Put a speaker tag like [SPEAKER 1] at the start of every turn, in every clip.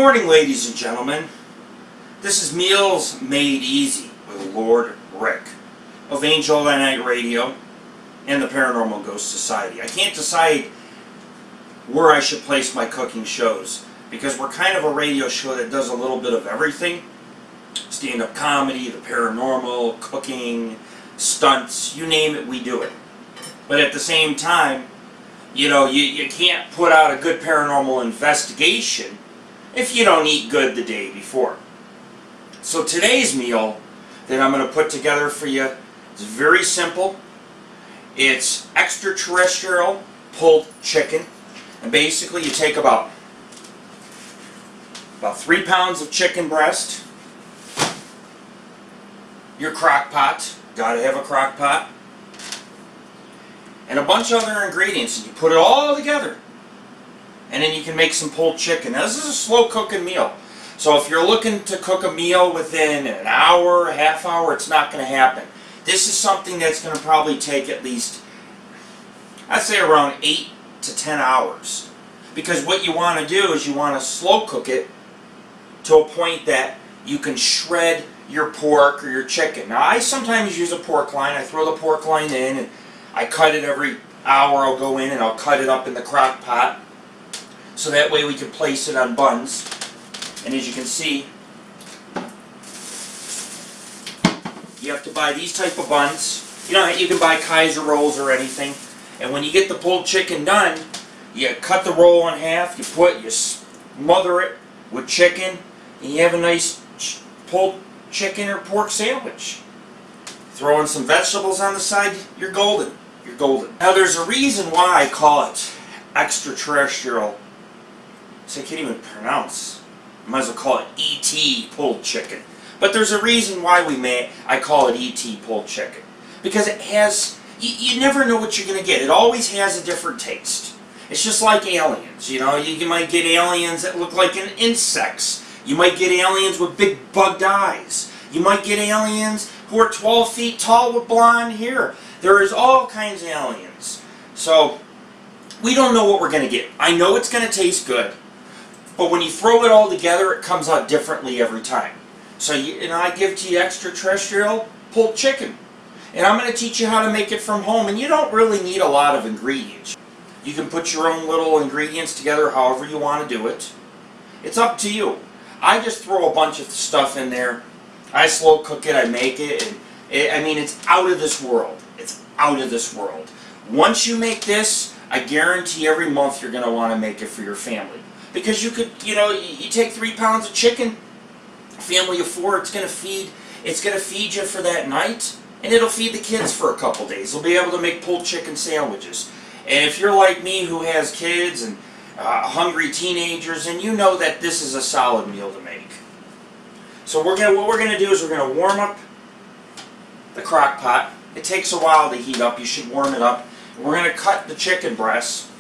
[SPEAKER 1] morning, ladies and gentlemen. This is Meals Made Easy with Lord Rick of AngelOfThyNight Radio and the Paranormal Ghost Society. I can't decide where I should place my cooking shows because we're kind of a radio show that does a little bit of everything. Stand-up comedy, the paranormal, cooking, stunts, you name it, we do it. But at the same time, you know, you can't put out a good paranormal investigation if you don't eat good the day before. So today's meal that I'm going to put together for you is very simple. It's extraterrestrial pulled chicken. And basically you take about 3 pounds of chicken breast, your crock pot, gotta have a crock pot, and a bunch of other ingredients, and you put it all together. And then you can make some pulled chicken. Now this is a slow cooking meal. So if you're looking to cook a meal within an hour, a half hour, it's not going to happen. This is something that's going to probably take at least, I'd say around 8 to 10 hours. Because what you want to do is you want to slow cook it to a point that you can shred your pork or your chicken. Now I sometimes use a pork loin. I throw the pork loin in and I cut it every hour. I'll go in and I'll cut it up in the crock pot. So that way we can place it on buns. And as you can see, you have to buy these type of buns. You know, you can buy Kaiser rolls or anything. And when you get the pulled chicken done, you cut the roll in half, you smother it with chicken, and you have a nice pulled chicken or pork sandwich. Throw in some vegetables on the side, you're golden. You're golden. Now there's a reason why I call it extraterrestrial. So I can't even pronounce. I might as well call it ET pulled chicken. But there's a reason why I call it ET pulled chicken. Because it has, you never know what you're going to get. It always has a different taste. It's just like aliens, you know. You might get aliens that look like insects. You might get aliens with big bugged eyes. You might get aliens who are 12 feet tall with blonde hair. There is all kinds of aliens. So, we don't know what we're going to get. I know it's going to taste good. But when you throw it all together, it comes out differently every time. So, I give to you extraterrestrial pulled chicken. And I'm going to teach you how to make it from home. And you don't really need a lot of ingredients. You can put your own little ingredients together however you want to do it. It's up to you. I just throw a bunch of stuff in there. I slow cook it, I make it. And it's out of this world. It's out of this world. Once you make this, I guarantee every month you're going to want to make it for your family. Because you could, you take 3 pounds of chicken, a family of 4, it's going to feed you for that night, and it'll feed the kids for a couple days. They'll be able to make pulled chicken sandwiches. And if you're like me who has kids and hungry teenagers, and you know that this is a solid meal to make. So what we're going to do is we're going to warm up the crock pot. It takes a while to heat up. You should warm it up. And we're going to cut the chicken breasts.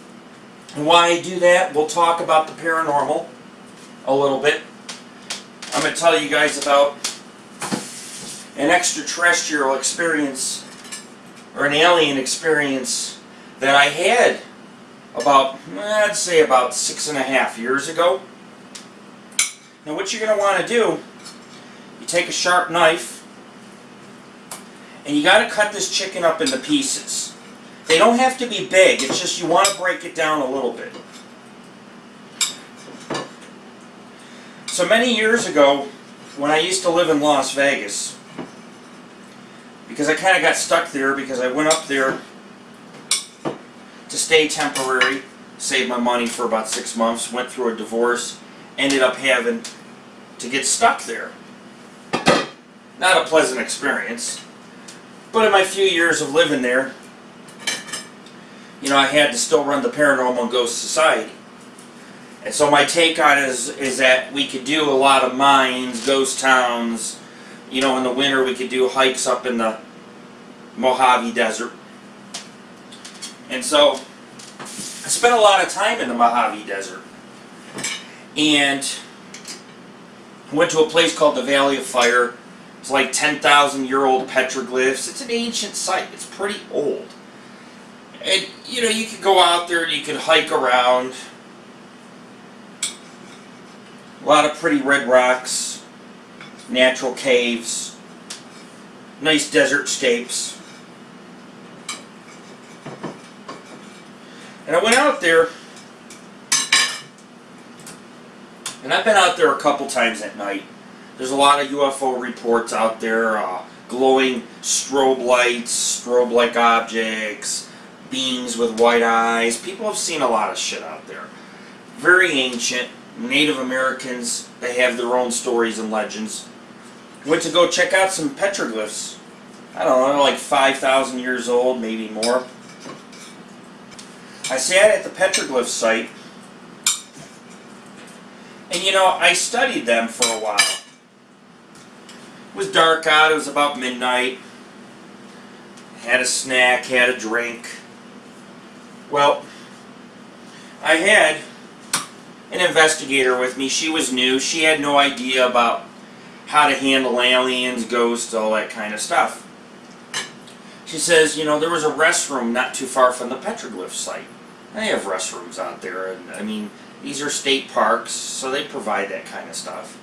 [SPEAKER 1] And why I do that, we'll talk about the paranormal a little bit. I'm going to tell you guys about an extraterrestrial experience, or an alien experience, that I had I'd say about 6.5 years ago. Now what you're going to want to do, you take a sharp knife, and you got to cut this chicken up into pieces. They don't have to be big, it's just you want to break it down a little bit. So many years ago, when I used to live in Las Vegas, because I kind of got stuck there because I went up there to stay temporary, saved my money for about 6 months, went through a divorce, ended up having to get stuck there. Not a pleasant experience, but in my few years of living there, I had to still run the Paranormal Ghost Society. And so my take on it is that we could do a lot of mines, ghost towns. In the winter we could do hikes up in the Mojave Desert. And so I spent a lot of time in the Mojave Desert. And I went to a place called the Valley of Fire. It's like 10,000-year-old petroglyphs. It's an ancient site. It's pretty old. And, you could go out there and you could hike around. A lot of pretty red rocks, natural caves, nice desert scapes. And I went out there, and I've been out there a couple times at night. There's a lot of UFO reports out there, glowing strobe lights, strobe-like objects, beings with white eyes. People have seen a lot of shit out there. Very ancient. Native Americans, they have their own stories and legends. Went to go check out some petroglyphs. I don't know, like 5,000 years old, maybe more. I sat at the petroglyph site, and you know, I studied them for a while. It was dark out, it was about midnight. Had a snack, had a drink. Well, I had an investigator with me. She was new. She had no idea about how to handle aliens, ghosts, all that kind of stuff. She says, you know, there was a restroom not too far from the petroglyph site. They have restrooms out there, and I mean, these are state parks, so they provide that kind of stuff.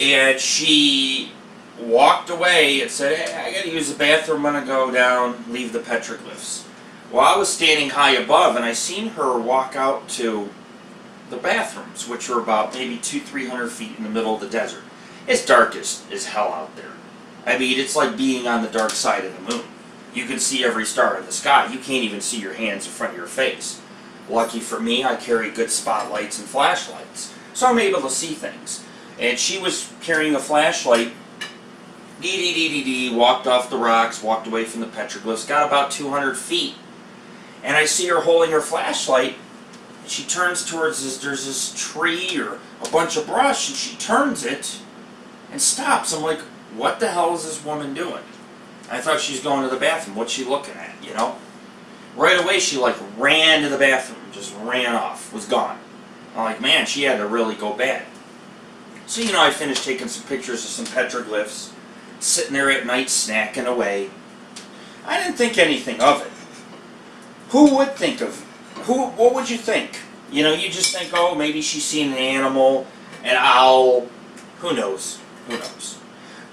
[SPEAKER 1] And she walked away and said, hey, I gotta use the bathroom, I'm gonna go down, leave the petroglyphs. Well, I was standing high above, and I seen her walk out to the bathrooms, which were about maybe 200-300 feet in the middle of the desert. It's dark as hell out there. I mean, it's like being on the dark side of the moon. You can see every star in the sky. You can't even see your hands in front of your face. Lucky for me, I carry good spotlights and flashlights, so I'm able to see things. And she was carrying a flashlight, walked off the rocks, walked away from the petroglyphs, got about 200 feet, and I see her holding her flashlight. She turns towards there's this tree or a bunch of brush, and she turns it and stops. I'm like, what the hell is this woman doing? I thought she's going to the bathroom. What's she looking at, you know? Right away, she like ran to the bathroom, just ran off, was gone. I'm like, man, she had to really go bad. So, you know, I finished taking some pictures of some petroglyphs, sitting there at night snacking away. I didn't think anything of it. Who would think of what would you think? You know, you just think, oh, maybe she's seen an animal, an owl, who knows, who knows.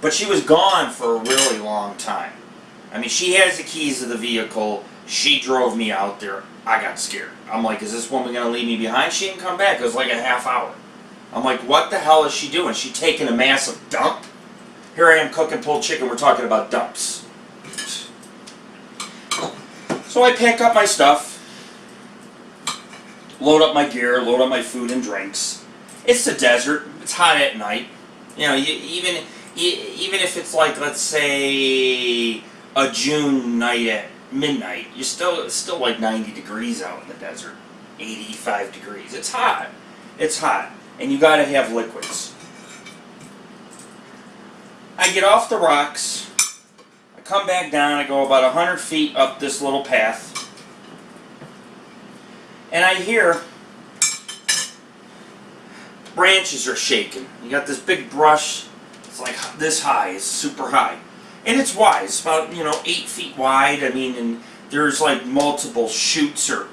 [SPEAKER 1] But she was gone for a really long time. I mean, she has the keys to the vehicle, she drove me out there, I got scared. I'm like, is this woman going to leave me behind? She didn't come back, it was like a half hour. I'm like, what the hell is she doing? She taking a massive dump? Here I am cooking pulled chicken, we're talking about dumps. So I pack up my stuff, load up my gear, load up my food and drinks. It's the desert. It's hot at night. You know, even if it's like, let's say, a June night at midnight, it's still like 90 degrees out in the desert. 85 degrees. It's hot. It's hot. And you gotta have liquids. I get off the rocks. I come back down. I go about 100 feet up this little path. And I hear branches are shaking. You got this big brush. It's like this high. It's super high. And it's wide. It's about, 8 feet wide. I mean, and there's like multiple shoots or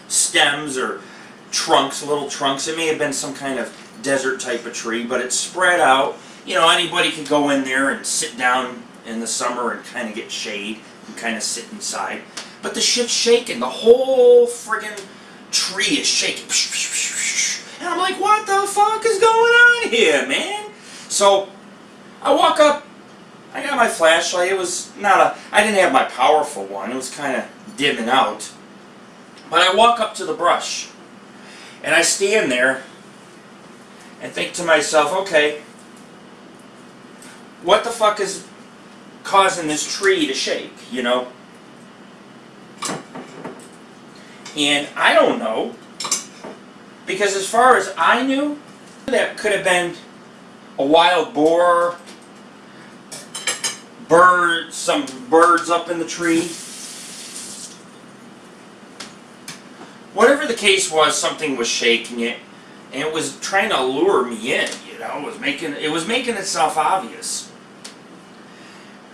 [SPEAKER 1] stems or trunks, little trunks. It may have been some kind of desert type of tree, but it's spread out. You know, anybody could go in there and sit down in the summer and kind of get shade and kind of sit inside. But the shit's shaking. The whole friggin' tree is shaking. And I'm like, what the fuck is going on here, man? So I walk up. I got my flashlight. It was I didn't have my powerful one. It was kind of dimming out. But I walk up to the brush. And I stand there and think to myself, okay, what the fuck is causing this tree to shake, And I don't know, because as far as I knew, that could have been a wild boar, some birds up in the tree. Whatever the case was, something was shaking it, and it was trying to lure me in, It was making itself obvious.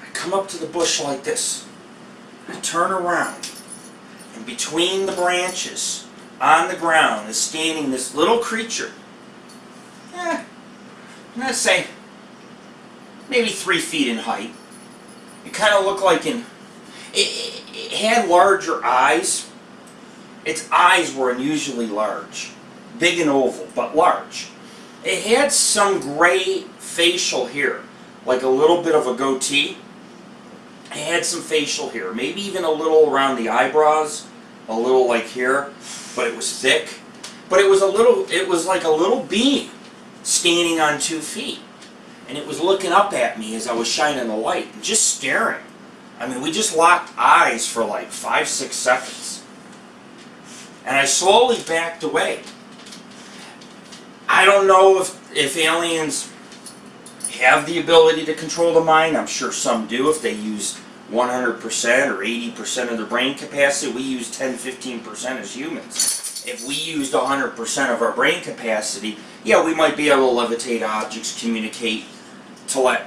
[SPEAKER 1] I come up to the bush like this. I turn around. And between the branches, on the ground, is standing this little creature. I'm going to say, maybe 3 feet in height. It kind of looked like it had larger eyes. Its eyes were unusually large. Big and oval, but large. It had some gray facial hair, like a little bit of a goatee. It had some facial hair, maybe even a little around the eyebrows, a little like here, but it was thick. But it was like a little being standing on 2 feet. And it was looking up at me as I was shining the light, and just staring. I mean, we just locked eyes for like 5-6 seconds. And I slowly backed away. I don't know if aliens have the ability to control the mind. I'm sure some do if they use 100% or 80% of their brain capacity. We use 10-15% as humans. If we used 100% of our brain capacity, yeah, we might be able to levitate objects, communicate,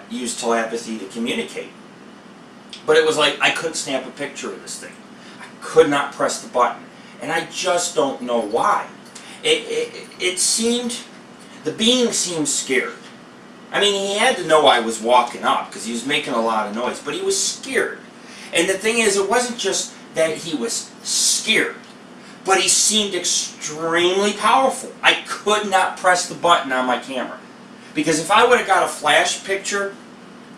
[SPEAKER 1] use telepathy to communicate. But it was like I couldn't snap a picture of this thing. I could not press the button. And I just don't know why. It seemed, the being seemed scared. I mean, he had to know I was walking up because he was making a lot of noise, but he was scared. And the thing is, it wasn't just that he was scared, but he seemed extremely powerful. I could not press the button on my camera. Because if I would have got a flash picture,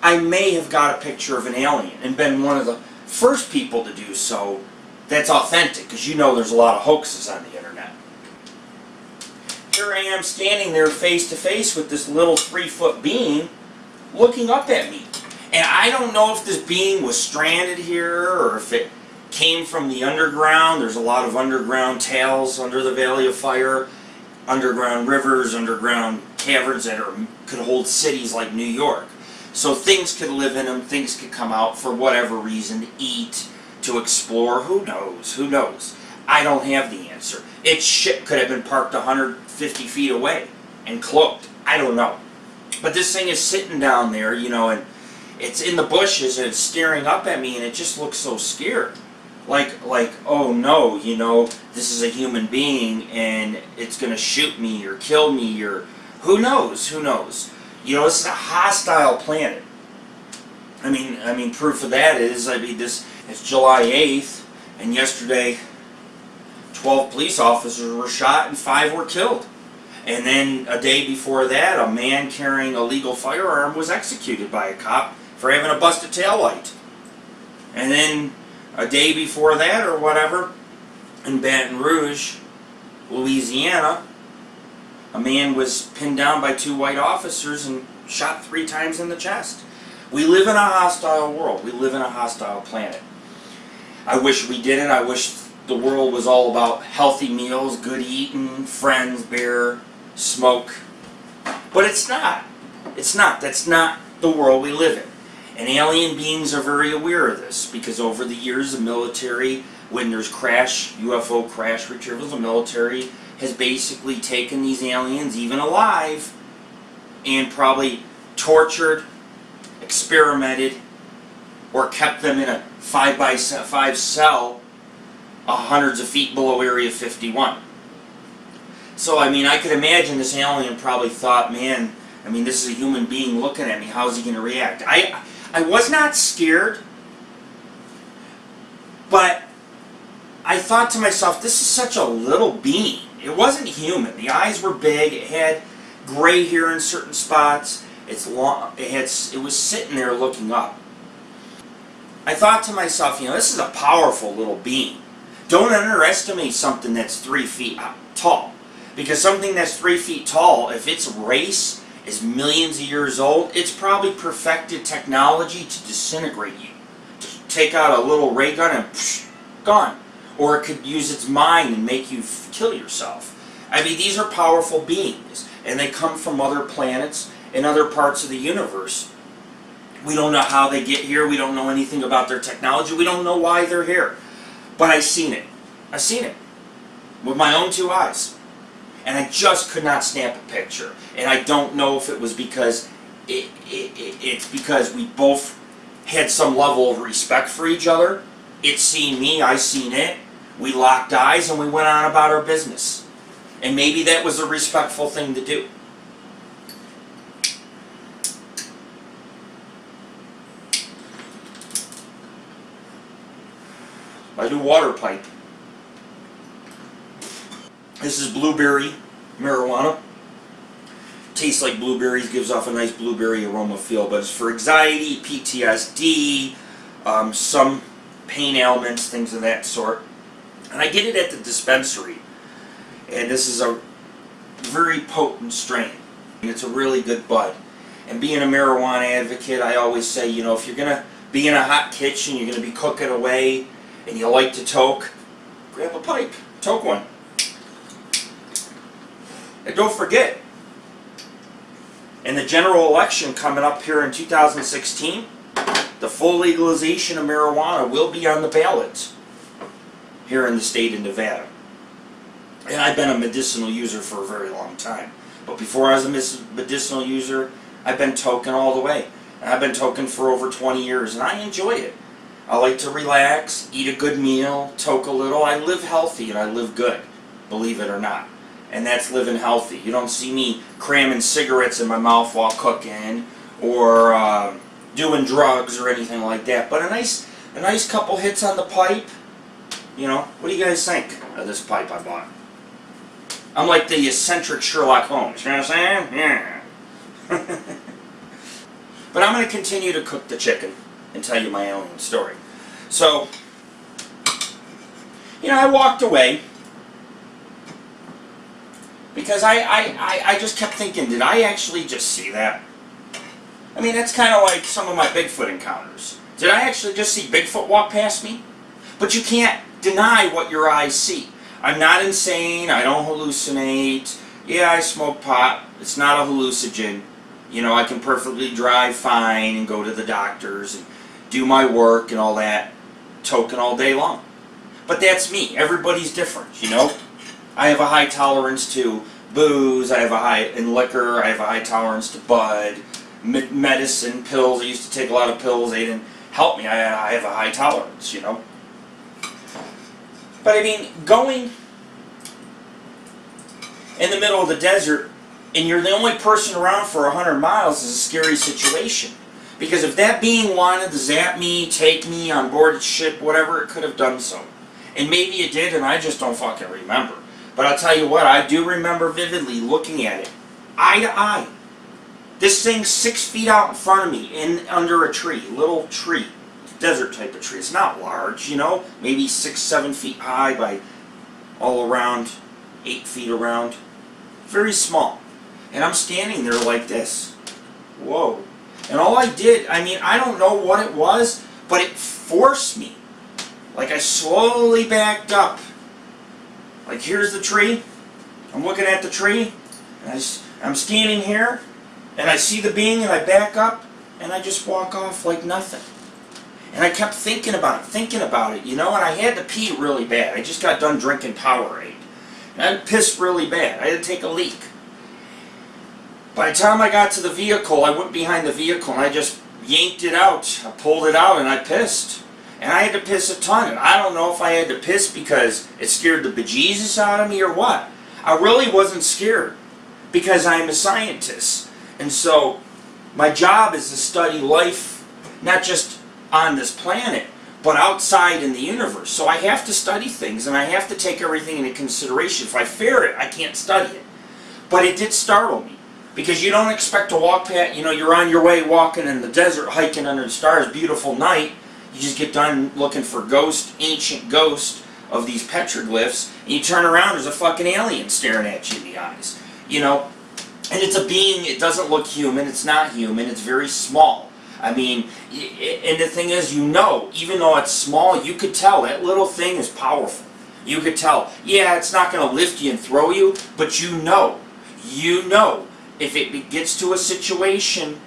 [SPEAKER 1] I may have got a picture of an alien and been one of the first people to do so that's authentic, because you know there's a lot of hoaxes on the internet. Here I am standing there face to face with this little 3-foot being looking up at me. And I don't know if this being was stranded here or if it came from the underground. There's a lot of underground tales under the Valley of Fire, underground rivers, underground caverns that could hold cities like New York. So things could live in them, things could come out for whatever reason, to eat, to explore, who knows, who knows. I don't have the answer. Its ship could have been parked 150 feet away and cloaked. I don't know. But this thing is sitting down there, you know, and it's in the bushes and it's staring up at me and it just looks so scared. Like, oh no, you know, this is a human being and it's going to shoot me or kill me or who knows, who knows. You know, this is a hostile planet. I mean, proof of that is, it's July 8th, and yesterday 12 police officers were shot and 5 were killed. And then a day before that, a man carrying a legal firearm was executed by a cop for having a busted taillight. And then a day before that, or whatever, in Baton Rouge, Louisiana, a man was pinned down by 2 white officers and shot 3 times in the chest. We live in a hostile world. We live in a hostile planet. I wish we didn't. I wish the world was all about healthy meals, good eating, friends, beer, smoke. But it's not. It's not. That's not the world we live in. And alien beings are very aware of this because over the years the military, when there's UFO crash retrievals, the military has basically taken these aliens, even alive, and probably tortured, experimented, or kept them in a 5x5 cell hundreds of feet below Area 51. So, I mean, I could imagine this alien probably thought, man, I mean, this is a human being looking at me. How's he going to react? I was not scared, but I thought to myself, this is such a little being. It wasn't human. The eyes were big. It had gray hair in certain spots. It's long. It was sitting there looking up. I thought to myself, you know, this is a powerful little being. Don't underestimate something that's 3 feet tall. Because something that's 3 feet tall, if its race is millions of years old, it's probably perfected technology to disintegrate you. To take out a little ray gun and psh, gone. Or it could use its mind and make you kill yourself. I mean, these are powerful beings. And they come from other planets and other parts of the universe. We don't know how they get here. We don't know anything about their technology. We don't know why they're here. But I've seen it. I've seen it. With my own 2 eyes. And I just could not snap a picture. And I don't know if it was because it's because we both had some level of respect for each other. It seen me, I seen it. We locked eyes and we went on about our business. And maybe that was a respectful thing to do. I do water pipe. This is blueberry marijuana. Tastes like blueberries, gives off a nice blueberry aroma feel, but it's for anxiety, PTSD, some pain ailments, things of that sort. And I get it at the dispensary. And this is a very potent strain. And it's a really good bud. And being a marijuana advocate, I always say, you know, if you're going to be in a hot kitchen, you're going to be cooking away, and you like to toke, grab a pipe, toke one. And don't forget, in the general election coming up here in 2016, the full legalization of marijuana will be on the ballot here in the state of Nevada. And I've been a medicinal user for a very long time. But before I was a medicinal user, I've been toking all the way. And I've been toking for over 20 years, and I enjoy it. I like to relax, eat a good meal, toke a little. I live healthy and I live good, believe it or not. And that's living healthy. You don't see me cramming cigarettes in my mouth while cooking, or doing drugs or anything like that. But a nice couple hits on the pipe. You know, what do you guys think of this pipe I bought? I'm like the eccentric Sherlock Holmes. You know what I'm saying? Yeah. But I'm going to continue to cook the chicken and tell you my alien story. So, you know, I walked away because I just kept thinking, did I actually just see that? I mean, that's kind of like some of my Bigfoot encounters. Did I actually just see Bigfoot walk past me? But you can't deny what your eyes see. I'm not insane. I don't hallucinate. Yeah, I smoke pot. It's not a hallucinogen. You know, I can perfectly drive fine and go to the doctors and do my work and all that, token all day long. But that's me. Everybody's different, you know. I have a high tolerance to booze. I have a high in liquor. I have a high tolerance to bud, medicine, pills. I used to take a lot of pills. They didn't help me. I have a high tolerance, you know. But I mean, going in the middle of the desert and you're the only person around for 100 miles is a scary situation. Because if that being wanted to zap me, take me on board its ship, whatever, it could have done so. And maybe it did, and I just don't fucking remember. But I'll tell you what, I do remember vividly looking at it, eye to eye. This thing's 6 feet out in front of me, under a tree, little tree, desert type of tree. It's not large, you know, maybe 6, 7 feet high by all around 8 feet around. Very small. And I'm standing there like this. Whoa. And all I did, I mean, I don't know what it was, but it forced me. Like I slowly backed up. Like here's the tree. I'm looking at the tree. And I'm standing here. And I see the being and I back up. And I just walk off like nothing. And I kept thinking about it, you know. And I had to pee really bad. I just got done drinking Powerade. And I pissed really bad. I had to take a leak. By the time I got to the vehicle, I went behind the vehicle and I just yanked it out. I pulled it out and I pissed. And I had to piss a ton. And I don't know if I had to piss because it scared the bejesus out of me or what. I really wasn't scared because I'm a scientist. And so my job is to study life, not just on this planet, but outside in the universe. So I have to study things and I have to take everything into consideration. If I fear it, I can't study it. But it did startle me. Because you don't expect to walk past, you know, you're on your way walking in the desert, hiking under the stars, beautiful night. You just get done looking for ancient ghosts of these petroglyphs, and you turn around, there's a fucking alien staring at you in the eyes. You know? And it's a being, it doesn't look human, it's not human, it's very small. I mean, and the thing is, you know, even though it's small, you could tell that little thing is powerful. You could tell, yeah, it's not going to lift you and throw you, but you know, if it gets to a situation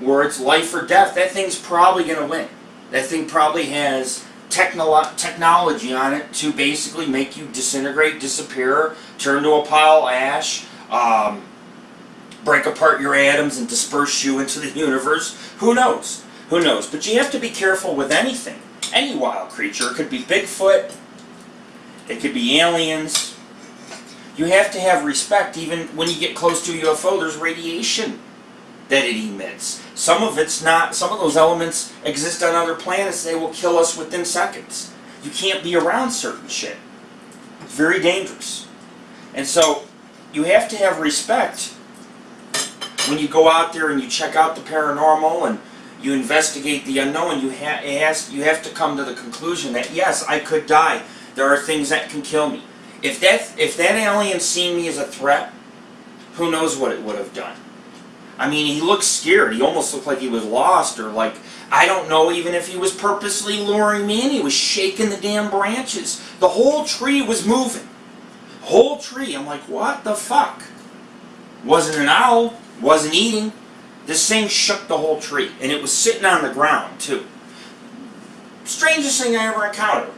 [SPEAKER 1] where it's life or death, that thing's probably going to win. That thing probably has technology on it to basically make you disintegrate, disappear, turn to a pile of ash, break apart your atoms and disperse you into the universe. Who knows? Who knows? But you have to be careful with anything. Any wild creature. It could be Bigfoot. It could be aliens. You have to have respect. Even when you get close to a UFO, there's radiation that it emits. Some of it's not, some of those elements exist on other planets. They will kill us within seconds. You can't be around certain shit. It's very dangerous. And so, you have to have respect when you go out there and you check out the paranormal and you investigate the unknown. You have to come to the conclusion that, yes, I could die. There are things that can kill me. If that alien seen me as a threat, who knows what it would have done. I mean, he looked scared. He almost looked like he was lost, or like, I don't know even if he was purposely luring me in. He was shaking the damn branches. The whole tree was moving. Whole tree. I'm like, what the fuck? Wasn't an owl. Wasn't eating. This thing shook the whole tree. And it was sitting on the ground, too. Strangest thing I ever encountered.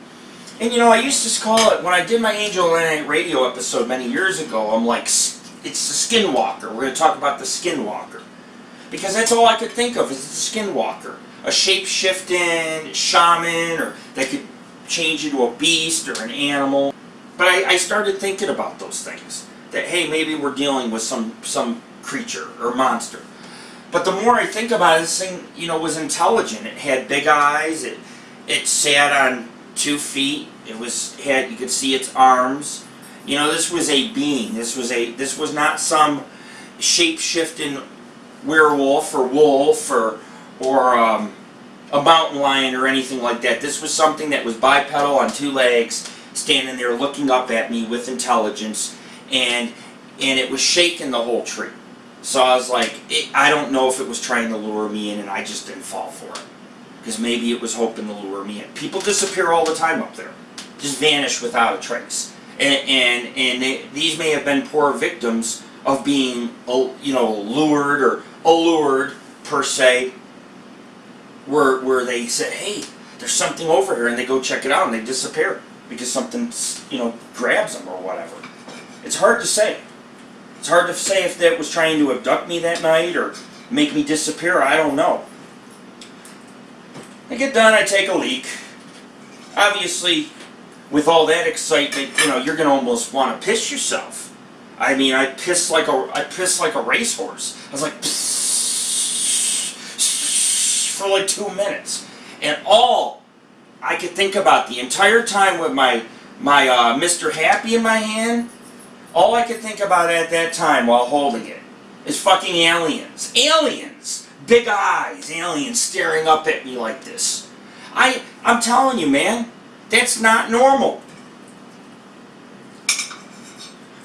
[SPEAKER 1] And you know, I used to call it, when I did my AngelOfThyNight Radio episode many years ago, I'm like, it's the skinwalker. We're going to talk about the skinwalker. Because that's all I could think of, is the skinwalker. A shape-shifting shaman, or that could change into a beast or an animal. But I started thinking about those things. That, hey, maybe we're dealing with some creature or monster. But the more I think about it, this thing, you know, was intelligent. It had big eyes. It sat on 2 feet. You could see its arms. You know, this was a being. This was not some shape-shifting werewolf or wolf or a mountain lion or anything like that. This was something that was bipedal on 2 legs, standing there looking up at me with intelligence, and it was shaking the whole tree. So I was like, I don't know if it was trying to lure me in, and I just didn't fall for it. Because maybe it was hoping to lure me in. People disappear all the time up there. Just vanish without a trace. And these may have been poor victims of being, you know, lured or allured, per se, where they said, hey, there's something over here, and they go check it out, and they disappear because something, you know, grabs them or whatever. It's hard to say. It's hard to say if that was trying to abduct me that night or make me disappear. I don't know. I get done, I take a leak. Obviously, with all that excitement, you know, you're going to almost want to piss yourself. I mean, I pissed like a racehorse. I was like, for like 2 minutes. And all I could think about the entire time with my Mr. Happy in my hand, all I could think about at that time while holding it is fucking aliens. Aliens! Big eyes, aliens staring up at me like this. I'm telling you, man, that's not normal.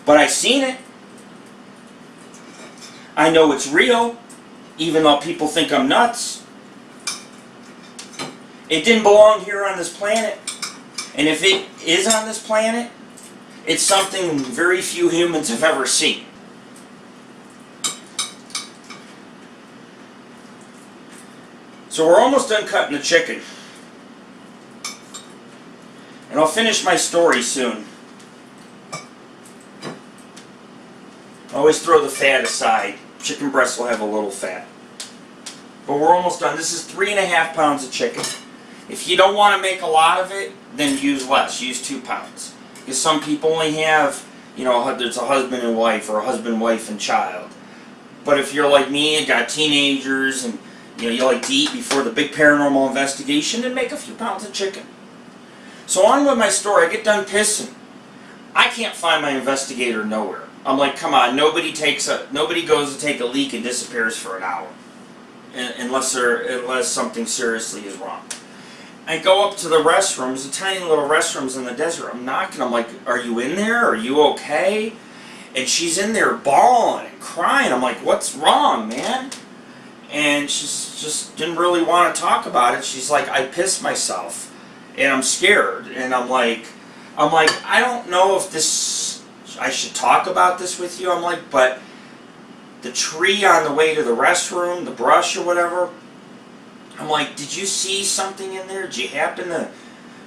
[SPEAKER 1] But I seen it. I know it's real, even though people think I'm nuts. It didn't belong here on this planet. And if it is on this planet, it's something very few humans have ever seen. So we're almost done cutting the chicken. And I'll finish my story soon. I always throw the fat aside. Chicken breasts will have a little fat. But we're almost done. This is 3.5 pounds of chicken. If you don't want to make a lot of it, then use less. Use 2 pounds. Because some people only have, you know, there's a husband and wife, or a husband, wife, and child. But if you're like me and got teenagers, and you know, you like to eat before the big paranormal investigation, then make a few pounds of chicken. So on with my story. I get done pissing. I can't find my investigator nowhere. I'm like, come on, nobody goes to take a leak and disappears for an hour, unless something seriously is wrong. I go up to the restrooms, the tiny little restrooms in the desert. I'm knocking. I'm like, are you in there? Are you okay? And she's in there bawling and crying. I'm like, what's wrong, man? And she just didn't really want to talk about it. She's like, I pissed myself, and I'm scared. And I'm like, I don't know if I should talk about this with you. I'm like, but the tree on the way to the restroom, the brush or whatever, I'm like, did you see something in there? Did you happen to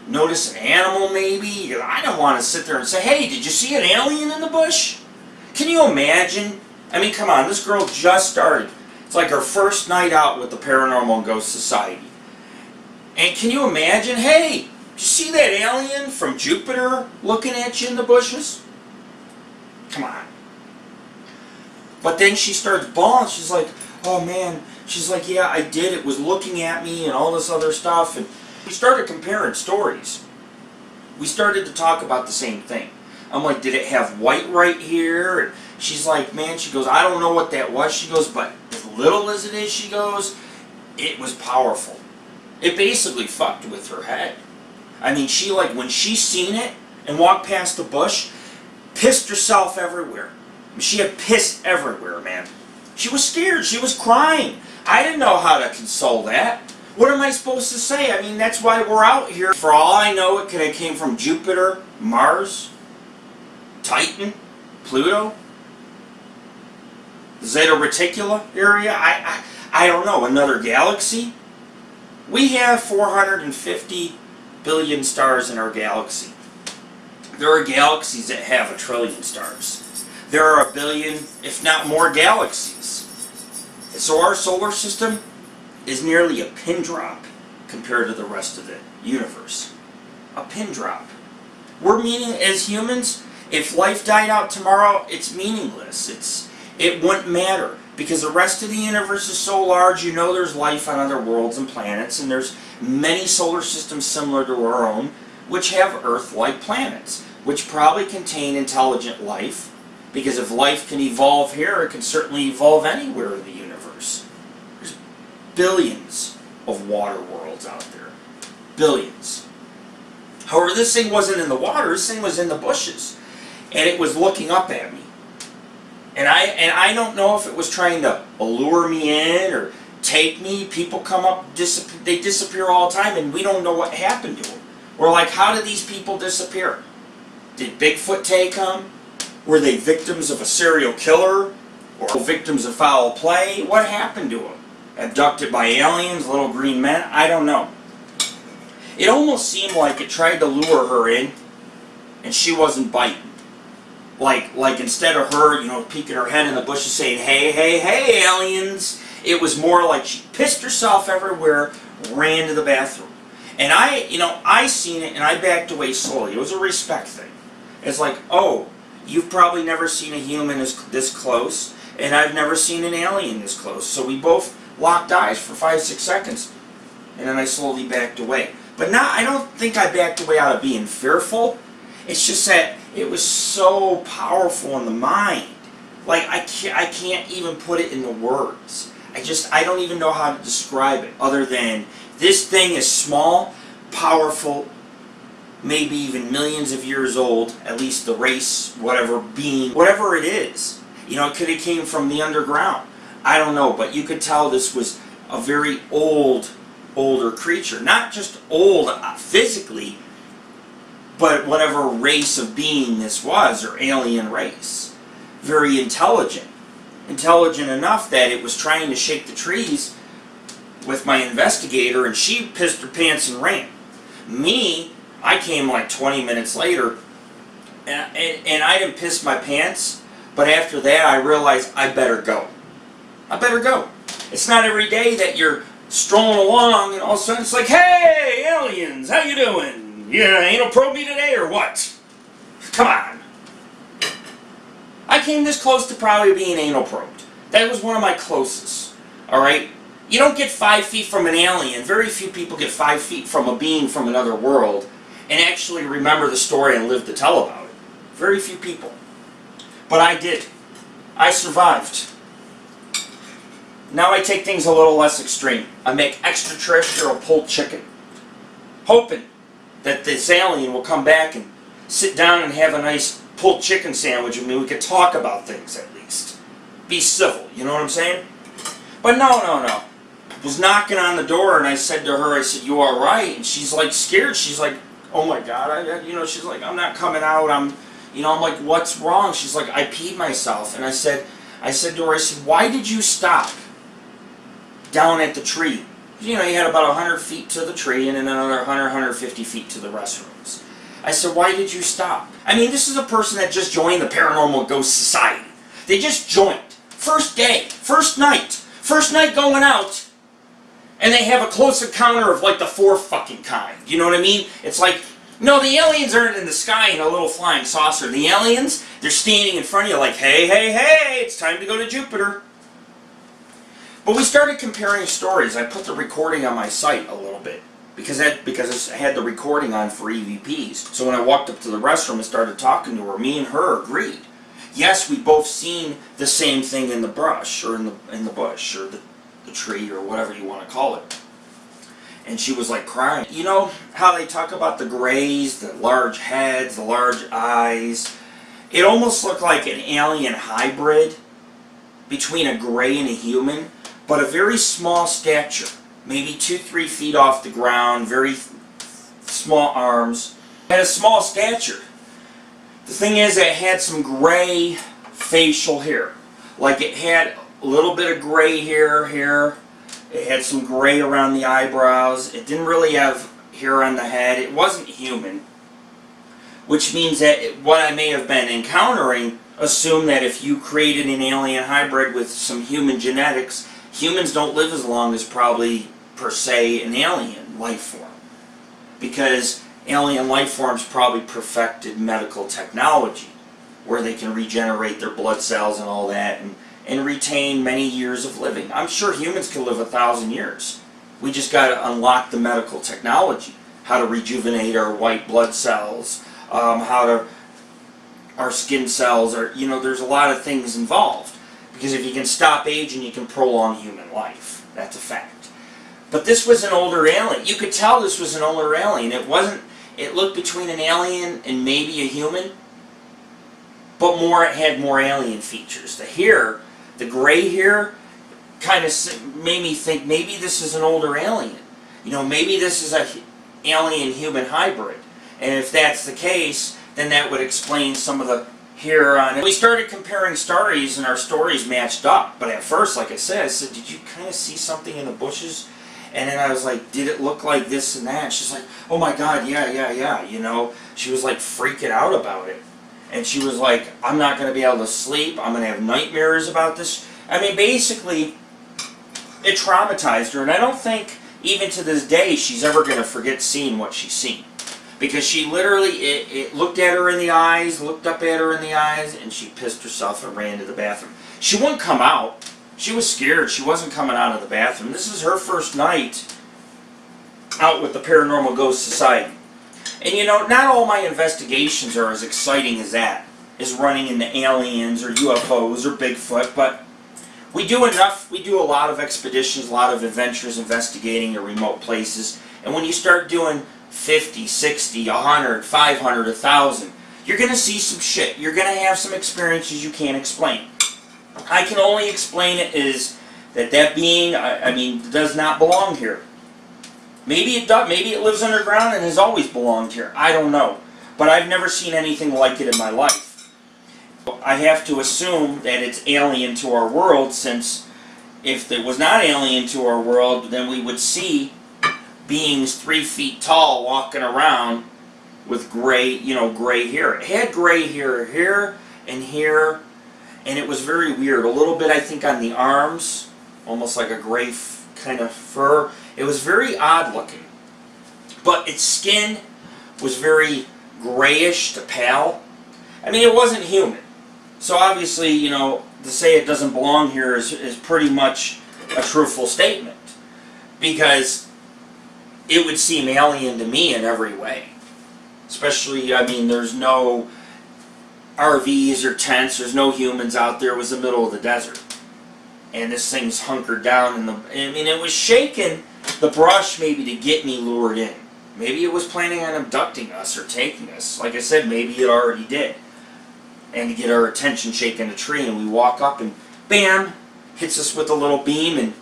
[SPEAKER 1] notice an animal maybe? I don't want to sit there and say, hey, did you see an alien in the bush? Can you imagine? I mean, come on, this girl just started. It's like her first night out with the Paranormal and Ghost Society. And can you imagine, hey, did you see that alien from Jupiter looking at you in the bushes? Come on. But then she starts bawling. She's like, oh man. She's like, yeah, I did. It was looking at me and all this other stuff. And we started comparing stories. we started to talk about the same thing. I'm like, did it have white right here? And she's like, man, she goes, I don't know what that was. She goes, but as little as it is, she goes, it was powerful. It basically fucked with her head. I mean, she like, when she seen it and walked past the bush, pissed herself everywhere. She had piss everywhere, man. She was scared. She was crying. I didn't know how to console that. What am I supposed to say? I mean, that's why we're out here. For all I know, it could have came from Jupiter, Mars, Titan, Pluto, Zeta Reticula area. I don't know. Another galaxy. We have 450 billion stars in our galaxy. There are galaxies that have 1 trillion stars. There are 1 billion, if not more, galaxies. So our solar system is nearly a pin drop compared to the rest of the universe. A pin drop. We're meaning, as humans, if life died out tomorrow, it's meaningless. It wouldn't matter. Because the rest of the universe is so large, you know there's life on other worlds and planets, and there's many solar systems similar to our own, which have Earth-like planets, which probably contain intelligent life, because if life can evolve here, it can certainly evolve anywhere in the universe. There's billions of water worlds out there. Billions. However, this thing wasn't in the water, this thing was in the bushes, and it was looking up at me. And I don't know if it was trying to allure me in or take me. People come up, they disappear all the time, and we don't know what happened to them. We're like, how did these people disappear? Did Bigfoot take them? Were they victims of a serial killer? Or victims of foul play? What happened to them? Abducted by aliens, little green men? I don't know. It almost seemed like it tried to lure her in, and she wasn't biting. Like instead of her, peeking her head in the bushes saying, hey, hey, hey, aliens, it was more like she pissed herself everywhere, ran to the bathroom. And I seen it and I backed away slowly. It was a respect thing. It's like, oh, you've probably never seen a human this close, and I've never seen an alien this close. So we both locked eyes for 5-6 seconds, and then I slowly backed away. But I don't think I backed away out of being fearful. It's just that it was so powerful in the mind. Like, I can't even put it into words. I don't even know how to describe it other than this thing is small, powerful, maybe even millions of years old, at least the race, whatever being, whatever it is. It could have came from the underground. I don't know, but you could tell this was a very older creature. Not just old physically, but whatever race of being this was, or alien race. Very intelligent. Intelligent enough that it was trying to shake the trees with my investigator, and she pissed her pants and ran. Me, I came like 20 minutes later, and I didn't piss my pants, but after that I realized I better go. I better go. It's not every day that you're strolling along and all of a sudden it's like, hey, aliens, how you doing? Yeah, anal probe me today or what? Come on. I came this close to probably being anal probed. That was one of my closest. Alright? You don't get 5 feet from an alien. Very few people get 5 feet from a being from another world and actually remember the story and live to tell about it. Very few people. But I did. I survived. Now I take things a little less extreme. I make extraterrestrial pulled chicken. Hoping that this alien will come back and sit down and have a nice pulled chicken sandwich with me. We could talk about things at least. Be civil, you know what I'm saying? But no. I was knocking on the door and I said to her, I said, you alright? And she's like scared. She's like, oh my God. She's like, I'm not coming out. I'm like, what's wrong? She's like, I peed myself. And I said to her, I said, why did you stop down at the tree? You had about 100 feet to the tree and then another 150 feet to the restrooms. I said, why did you stop? I mean, this is a person that just joined the Paranormal Ghost Society. They just joined. First day, first night going out, and they have a close encounter of like the fourth fucking kind. You know what I mean? It's like, no, the aliens aren't in the sky in a little flying saucer. The aliens, they're standing in front of you like, hey, hey, hey, it's time to go to Jupiter. But we started comparing stories. I put the recording on my site a little bit. because I had the recording on for EVPs. So when I walked up to the restroom and started talking to her, me and her agreed. Yes, we both seen the same thing in the brush, or in the bush, or the tree, or whatever you want to call it. And she was like crying. You know how they talk about the grays, the large heads, the large eyes? It almost looked like an alien hybrid between a gray and a human, but a very small stature. Maybe 2-3 feet off the ground, very small arms. Had a small stature. The thing is, it had some gray facial hair. Like it had a little bit of gray hair here. It had some gray around the eyebrows. It didn't really have hair on the head. It wasn't human. Which means that what I may have been encountering, assume that if you created an alien hybrid with some human genetics, humans don't live as long as probably, per se, an alien life form. Because alien life forms probably perfected medical technology, where they can regenerate their blood cells and all that, and retain many years of living. I'm sure humans can live 1,000 years. We just got to unlock the medical technology, how to rejuvenate our white blood cells, our skin cells, there's a lot of things involved. Because if you can stop aging, you can prolong human life. That's a fact. But this was an older alien. You could tell this was an older alien. It looked between an alien and maybe a human, but it had more alien features. The hair, the gray hair, kind of made me think maybe this is an older alien. Maybe this is a alien-human hybrid. And if that's the case, then that would explain some of the hair on it. We started comparing stories, and our stories matched up. But at first, like I said, did you kind of see something in the bushes? And then I was like, did it look like this and that? And she's like, oh my God, yeah. She was like freaking out about it. And she was like, I'm not going to be able to sleep. I'm going to have nightmares about this. I mean, basically, it traumatized her. And I don't think, even to this day, she's ever going to forget seeing what she's seen. Because she literally, it looked at her in the eyes, looked up at her in the eyes, and she pissed herself and ran to the bathroom. She wouldn't come out. She was scared. She wasn't coming out of the bathroom. This is her first night out with the Paranormal Ghost Society. And not all my investigations are as exciting as that, as running into aliens or UFOs or Bigfoot, but we do enough. We do a lot of expeditions, a lot of adventures investigating the remote places. And when you start doing 50, 60, 100, 500, 1,000, you're going to see some shit. You're going to have some experiences you can't explain. I can only explain it is that being, does not belong here. Maybe it does. Maybe it lives underground and has always belonged here. I don't know. But I've never seen anything like it in my life. I have to assume that it's alien to our world, since if it was not alien to our world, then we would see beings 3 feet tall walking around with gray hair. It had gray hair here and here, and it was very weird. A little bit, I think, on the arms, almost like a gray kind of fur. It was very odd looking. But its skin was very grayish to pale. I mean, it wasn't human. So obviously, to say it doesn't belong here is pretty much a truthful statement. Because it would seem alien to me in every way. Especially, there's no RVs or tents, there's no humans out there. It was the middle of the desert. And this thing's hunkered down it was shaking the brush maybe to get me lured in. Maybe it was planning on abducting us or taking us. Like I said, maybe it already did. And to get our attention, shaking a tree, and we walk up and bam, hits us with a little beam, and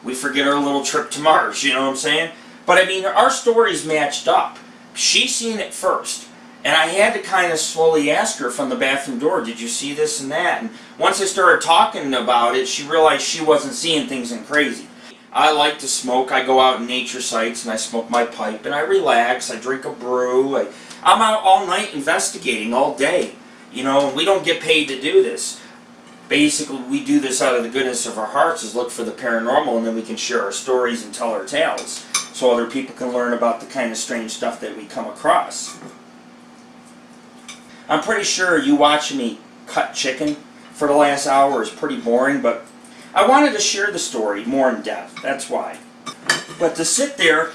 [SPEAKER 1] we forget our little trip to Mars, you know what I'm saying? But our stories matched up. She seen it first. And I had to kind of slowly ask her from the bathroom door, did you see this and that? And once I started talking about it, she realized she wasn't seeing things and crazy. I like to smoke. I go out in nature sites and I smoke my pipe and I relax. I drink a brew. I'm out all night investigating all day. And we don't get paid to do this. Basically, we do this out of the goodness of our hearts, is look for the paranormal, and then we can share our stories and tell our tales so other people can learn about the kind of strange stuff that we come across. I'm pretty sure you watching me cut chicken for the last hour is pretty boring, but I wanted to share the story more in depth. That's why. But to sit there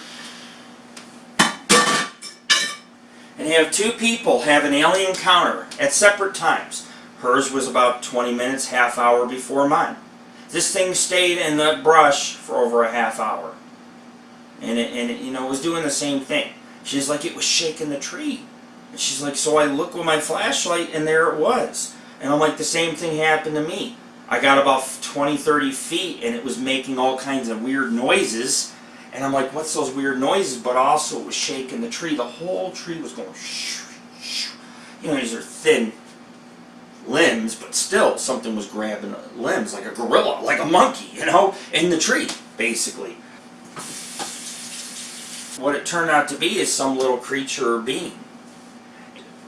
[SPEAKER 1] have two people have an alien encounter at separate times. Hers was about 20 minutes, half hour before mine. This thing stayed in the brush for over a half hour. And it, you know, was doing the same thing. She's like, it was shaking the tree. And she's like, so I look with my flashlight and there it was. And I'm like, the same thing happened to me. I got about 20, 30 feet and it was making all kinds of weird noises. And I'm like, what's those weird noises? But also it was shaking the tree. The whole tree was going shh, shh. You know, these are thin limbs, but still something was grabbing limbs, like a gorilla, like a monkey, you know, in the tree, basically. What it turned out to be is some little creature or being.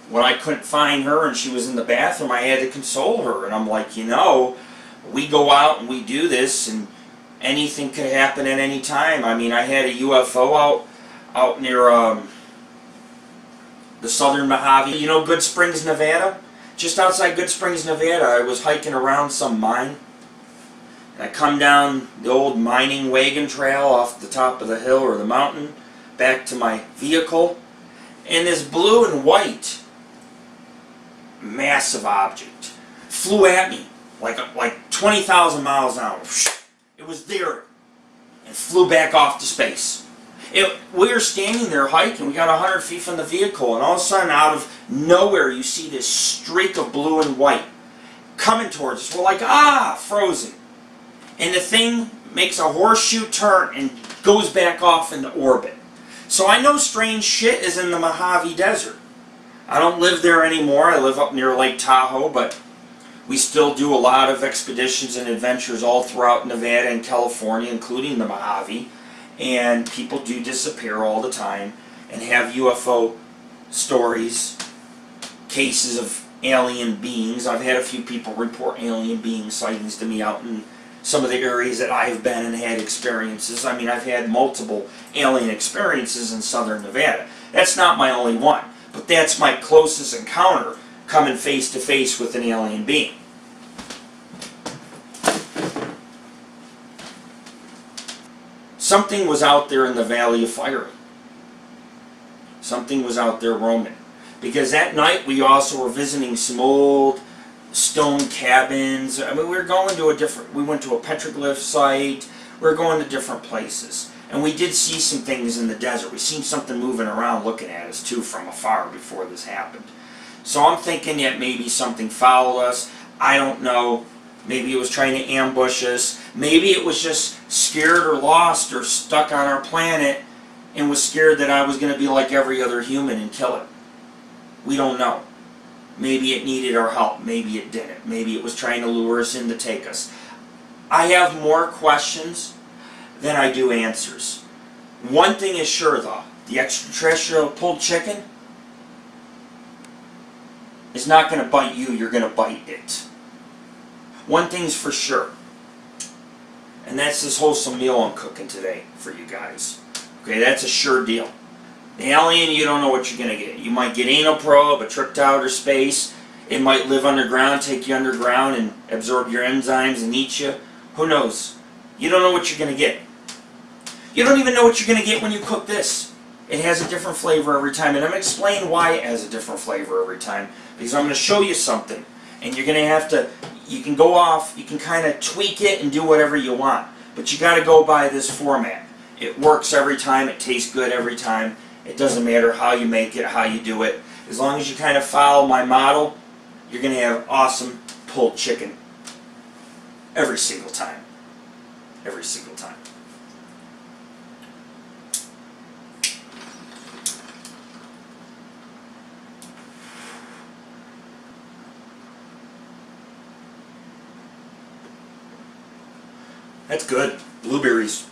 [SPEAKER 1] When I couldn't find her and she was in the bathroom, I had to console her. And I'm like, you know, we go out and we do this and anything could happen at any time. I mean, I had a UFO out near the southern Mojave. You know Good Springs, Nevada? Just outside Good Springs, Nevada, I was hiking around some mine. And I come down the old mining wagon trail off the top of the hill or the mountain back to my vehicle. And this blue and white massive object flew at me like 20,000 miles an hour. It was there and flew back off to space. We were standing there hiking. We got 100 feet from the vehicle, and all of a sudden, out of nowhere, you see this streak of blue and white coming towards us. We're like, ah, frozen. And the thing makes a horseshoe turn and goes back off into orbit. So I know strange shit is in the Mojave Desert. I don't live there anymore. I live up near Lake Tahoe, but we still do a lot of expeditions and adventures all throughout Nevada and California, including the Mojave. And people do disappear all the time and have UFO stories, cases of alien beings. I've had a few people report alien being sightings to me out in some of the areas that I've been and had experiences. I mean, I've had multiple alien experiences in southern Nevada. That's not my only one, but that's my closest encounter, coming face to face with an alien being. Something was out there in the Valley of Fire. Something was out there roaming. Because that night we also were visiting some old stone cabins. I mean, we went to a petroglyph site. We were going to different places. And we did see some things in the desert. We seen something moving around looking at us too from afar before this happened. So I'm thinking that maybe something followed us. I don't know. Maybe it was trying to ambush us. Maybe it was just scared or lost or stuck on our planet and was scared that I was going to be like every other human and kill it. We don't know. Maybe it needed our help. Maybe it didn't. Maybe it was trying to lure us in to take us. I have more questions than I do answers. One thing is sure though. The extraterrestrial pulled chicken is not going to bite you. You're going to bite it. One thing's for sure, and that's this wholesome meal I'm cooking today for you guys. Okay, that's a sure deal. The alien, you don't know what you're going to get. You might get anal probe, a trip to outer space. It might live underground, take you underground, and absorb your enzymes and eat you. Who knows? You don't know what you're going to get. You don't even know what you're going to get when you cook this. It has a different flavor every time, and I'm going to explain why it has a different flavor every time, because I'm going to show you something, and you're going to have to... You can go off, you can kind of tweak it and do whatever you want. But you got to go by this format. It works every time, it tastes good every time. It doesn't matter how you make it, how you do it. As long as you kind of follow my model, you're going to have awesome pulled chicken. Every single time. Every single time. That's good. Blueberries.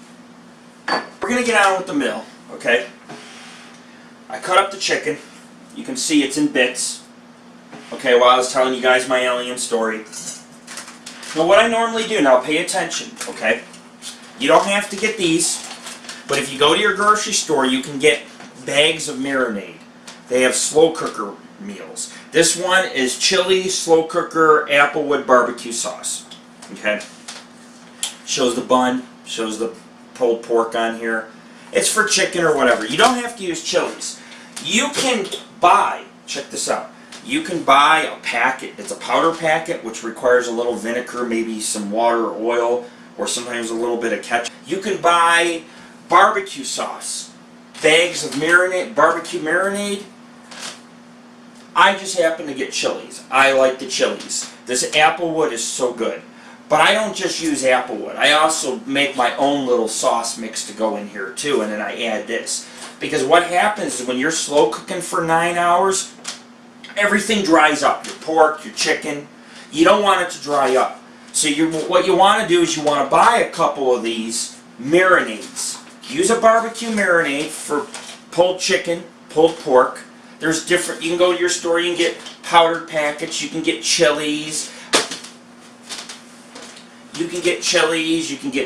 [SPEAKER 1] We're going to get on with the meal, okay? I cut up the chicken. You can see it's in bits. Okay, while I was telling you guys my alien story. Now what I normally do, now pay attention, okay? You don't have to get these, but if you go to your grocery store, you can get bags of marinade. They have slow cooker meals. This one is chili, slow cooker, applewood barbecue sauce. Okay? Shows the bun, shows the pulled pork on here. It's for chicken or whatever. You don't have to use chilies. You can buy, check this out, you can buy a packet. It's a powder packet, which requires a little vinegar, maybe some water or oil, or sometimes a little bit of ketchup. You can buy barbecue sauce, bags of marinade, barbecue marinade. I just happen to get chilies. I like the chilies. This applewood is so good. But I don't just use applewood. I also make my own little sauce mix to go in here too, and then I add this. Because what happens is when you're slow cooking for 9 hours, everything dries up. Your pork, your chicken. You don't want it to dry up. So what you want to do is you want to buy a couple of these marinades. Use a barbecue marinade for pulled chicken, pulled pork. There's different, you can go to your store, you can get powdered packets, you can get chilies. You can get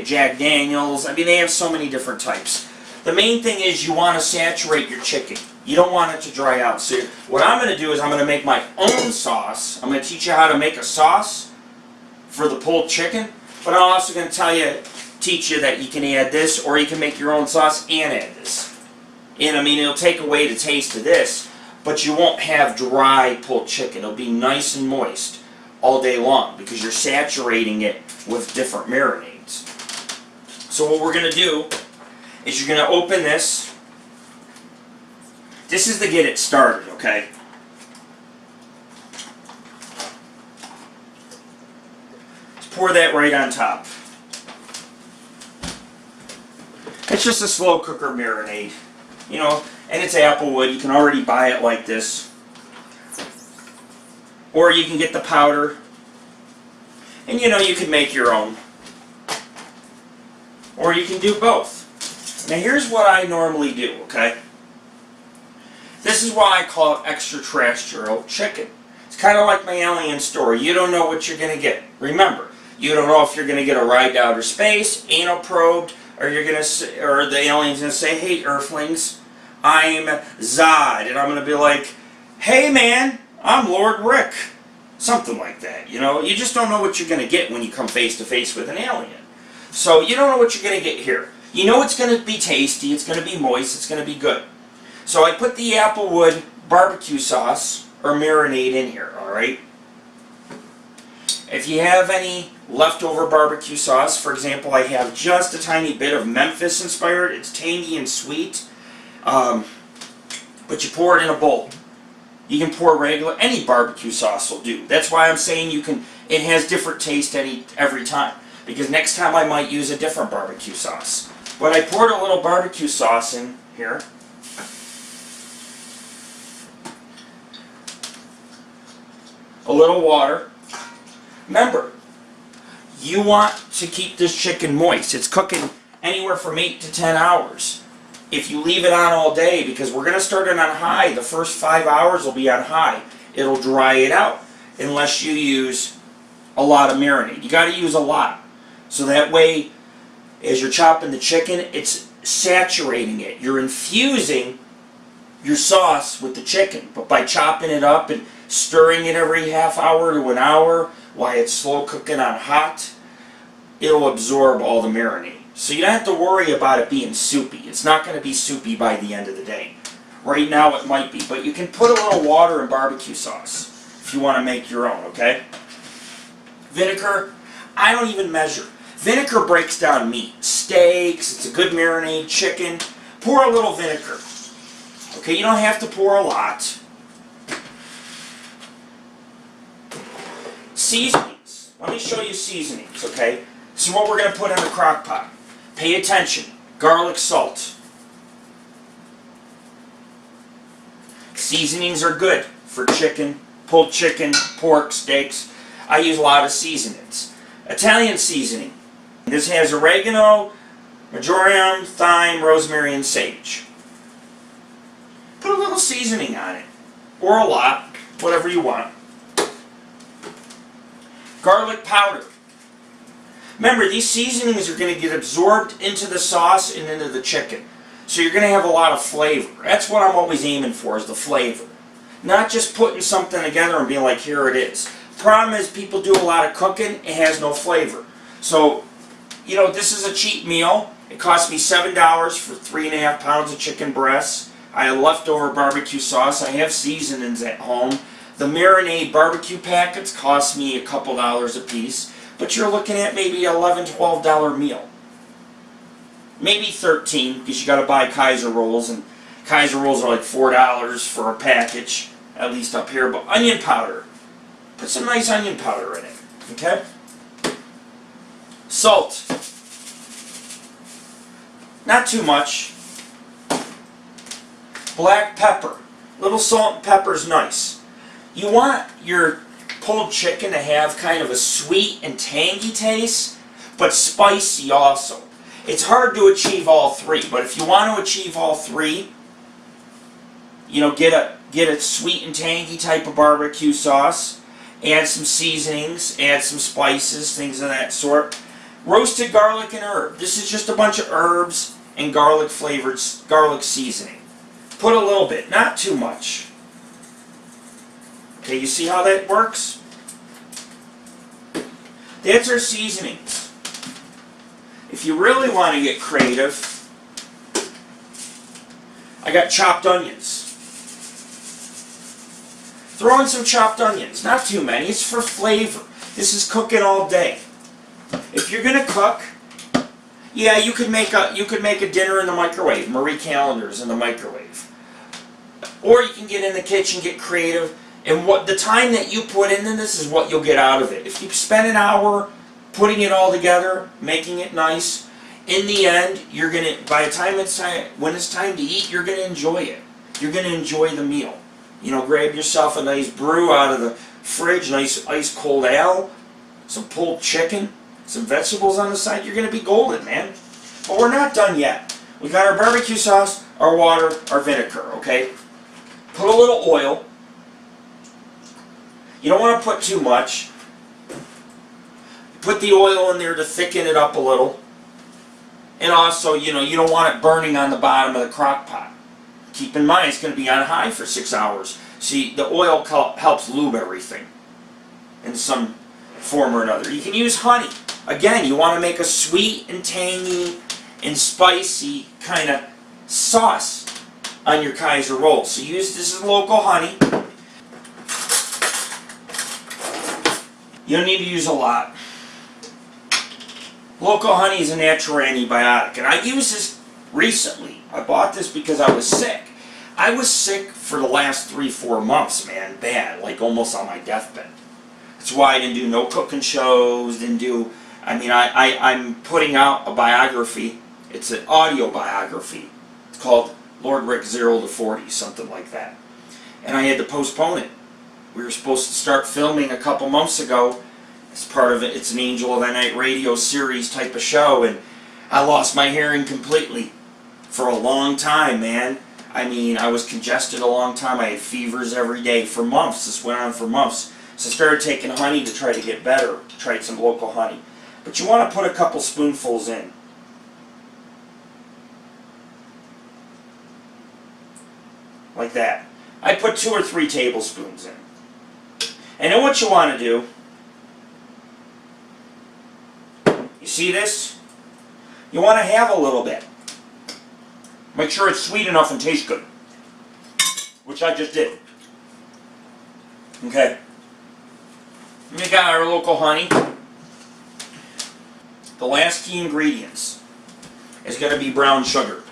[SPEAKER 1] Jack Daniels. I mean, they have so many different types. The main thing is you want to saturate your chicken. You don't want it to dry out. So what I'm going to do is I'm going to make my own sauce. I'm going to teach you how to make a sauce for the pulled chicken. But I'm also going to teach you that you can add this, or you can make your own sauce and add this. And I mean, it'll take away the taste of this, but you won't have dry pulled chicken. It'll be nice and moist all day long because you're saturating it with different marinades. So what we're going to do is you're going to open this. This is to get it started, okay? Just pour that right on top. It's just a slow cooker marinade, you know, and it's applewood. You can already buy it like this. Or you can get the powder. And you know, you can make your own. Or you can do both. Now here's what I normally do, okay? This is why I call it extraterrestrial chicken. It's kind of like my alien story. You don't know what you're going to get. Remember, you don't know if you're going to get a ride to outer space, anal probed, or you're going to, or the alien's going to say, "Hey, Earthlings, I'm Zod," and I'm going to be like, "Hey, man, I'm Lord Rick." Something like that, you know? You just don't know what you're going to get when you come face to face with an alien. So you don't know what you're going to get here. You know it's going to be tasty, it's going to be moist, it's going to be good. So I put the applewood barbecue sauce or marinade in here, alright? If you have any leftover barbecue sauce, for example, I have just a tiny bit of Memphis inspired. It's tangy and sweet. But you pour it in a bowl. You can pour regular, any barbecue sauce will do. That's why I'm saying it has different taste every time. Because next time I might use a different barbecue sauce. But I poured a little barbecue sauce in here. A little water. Remember, you want to keep this chicken moist. It's cooking anywhere from 8 to 10 hours. If you leave it on all day, because we're going to start it on high, the first 5 hours will be on high. It'll dry it out unless you use a lot of marinade. You got to use a lot. So that way, as you're chopping the chicken, it's saturating it. You're infusing your sauce with the chicken. But by chopping it up and stirring it every half hour to an hour while it's slow cooking on hot, it'll absorb all the marinade. So you don't have to worry about it being soupy. It's not going to be soupy by the end of the day. Right now it might be, but you can put a little water in barbecue sauce if you want to make your own, okay? Vinegar, I don't even measure. Vinegar breaks down meat. Steaks, it's a good marinade, chicken. Pour a little vinegar. Okay, you don't have to pour a lot. Seasonings. Let me show you seasonings, okay? This is what we're going to put in the crock pot. Pay attention. Garlic salt. Seasonings are good for chicken, pulled chicken, pork, steaks. I use a lot of seasonings. Italian seasoning. This has oregano, marjoram, thyme, rosemary, and sage. Put a little seasoning on it. Or a lot. Whatever you want. Garlic powder. Remember, these seasonings are going to get absorbed into the sauce and into the chicken. So you're going to have a lot of flavor. That's what I'm always aiming for, is the flavor. Not just putting something together and being like, here it is. The problem is people do a lot of cooking, it has no flavor. So, you know, this is a cheap meal. It cost me $7 for 3.5 pounds of chicken breasts. I have leftover barbecue sauce. I have seasonings at home. The marinade barbecue packets cost me a couple dollars a piece, but you're looking at maybe $11, $12 meal. Maybe 13 because you got to buy Kaiser rolls, and Kaiser rolls are like $4 for a package, at least up here. But onion powder, put some nice onion powder in it, okay? Salt, not too much. Black pepper, little salt and pepper is nice. You want your pulled chicken to have kind of a sweet and tangy taste, but spicy also. It's hard to achieve all three, but if you want to achieve all three, you know, get a sweet and tangy type of barbecue sauce, add some seasonings, add some spices, things of that sort. Roasted garlic and herb. This is just a bunch of herbs and garlic flavored garlic seasoning. Put a little bit, not too much. Okay, you see how that works? That's our seasonings. If you really want to get creative, I got chopped onions. Throw in some chopped onions, not too many, it's for flavor. This is cooking all day. If you're going to cook, yeah, you could make a dinner in the microwave. Marie Callender's in the microwave. Or you can get in the kitchen, get creative, and what the time that you put into this is what you'll get out of it. If you spend an hour putting it all together, making it nice, in the end, you're gonna, by the time when it's time to eat, you're gonna enjoy it. You're gonna enjoy the meal. You know, grab yourself a nice brew out of the fridge, nice ice cold ale, some pulled chicken, some vegetables on the side. You're gonna be golden, man. But we're not done yet. We got our barbecue sauce, our water, our vinegar. Okay. Put a little oil. You don't want to put too much. Put the oil in there to thicken it up a little. And also, you know, you don't want it burning on the bottom of the crock pot. Keep in mind, it's going to be on high for 6 hours. See, the oil helps lube everything in some form or another. You can use honey. Again, you want to make a sweet and tangy and spicy kind of sauce on your Kaiser roll. So this is local honey. You don't need to use a lot. Local honey is a natural antibiotic, and I used this recently. I bought this because I was sick. I was sick for the last 3-4 months, man, bad, like almost on my deathbed. That's why I didn't do no cooking shows, didn't do, I'm putting out a biography. It's an audio biography. It's called Lord Rick 0 to 40, something like that. And I had to postpone it. We were supposed to start filming a couple months ago. It's part of it. It's an AngelOfThyNight Radio series type of show, and I lost my hearing completely for a long time, man. I mean, I was congested a long time. I had fevers every day for months. This went on for months. So I started taking honey to try to get better. Tried some local honey. But you want to put a couple spoonfuls in. Like that. I put 2 or 3 tablespoons in. And then what you want to do, you see this? You want to have a little bit. Make sure it's sweet enough and tastes good. Which I just did. Okay. We got our local honey. The last key ingredients is going to be brown sugar.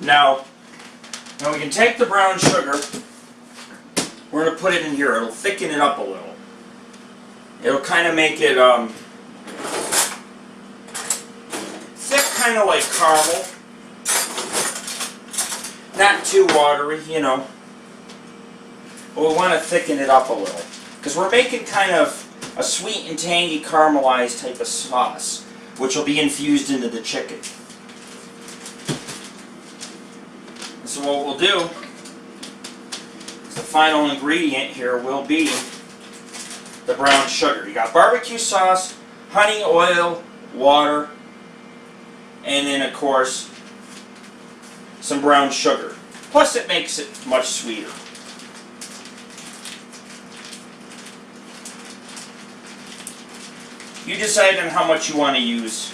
[SPEAKER 1] Now we can take the brown sugar. We're going to put it in here. It'll thicken it up a little. It'll kind of make it thick, kind of like caramel. Not too watery, you know. But we want to thicken it up a little. Because we're making kind of a sweet and tangy caramelized type of sauce, which will be infused into the chicken. So what we'll do, the final ingredient here will be the brown sugar. You got barbecue sauce, honey, oil, water, and then of course some brown sugar. Plus it makes it much sweeter. You decide on how much you want to use.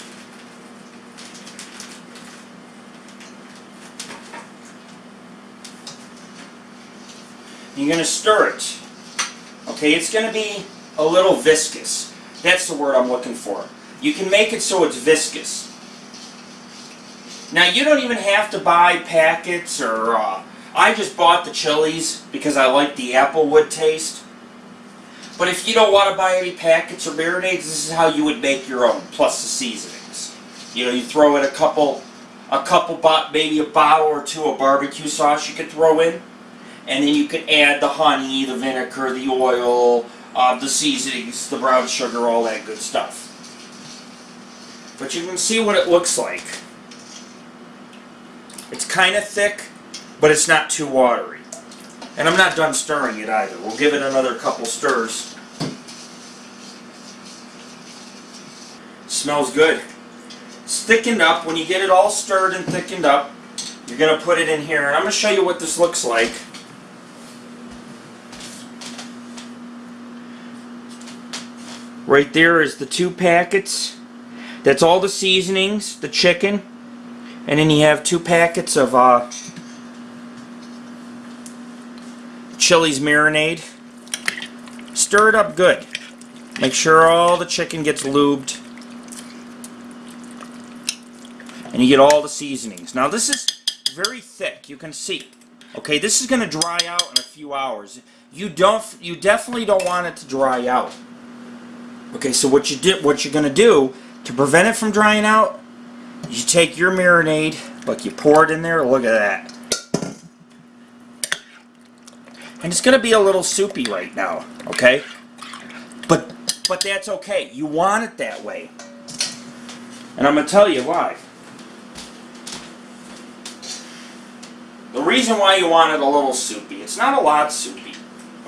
[SPEAKER 1] You're going to stir it. Okay, it's going to be a little viscous. That's the word I'm looking for. You can make it so it's viscous. Now, you don't even have to buy packets or... I just bought the chilies because I like the applewood taste. But if you don't want to buy any packets or marinades, this is how you would make your own, plus the seasonings. You know, you throw in maybe a bottle or two of barbecue sauce you could throw in. And then you could add the honey, the vinegar, the oil, the seasonings, the brown sugar, all that good stuff. But you can see what it looks like. It's kind of thick, but it's not too watery. And I'm not done stirring it either. We'll give it another couple stirs. Smells good. It's thickened up. When you get it all stirred and thickened up, you're going to put it in here. And I'm going to show you what this looks like. Right there is the 2 packets. That's all the seasonings, the chicken. And then you have 2 packets of Chili's marinade. Stir it up good. Make sure all the chicken gets lubed. And you get all the seasonings. Now this is very thick, you can see. Okay, this is going to dry out in a few hours. You definitely don't want it to dry out. Okay, so what you're going to do to prevent it from drying out, you take your marinade, like you pour it in there. Look at that. And it's going to be a little soupy right now, okay? But that's okay. You want it that way. And I'm going to tell you why. The reason why you want it a little soupy, it's not a lot soupy,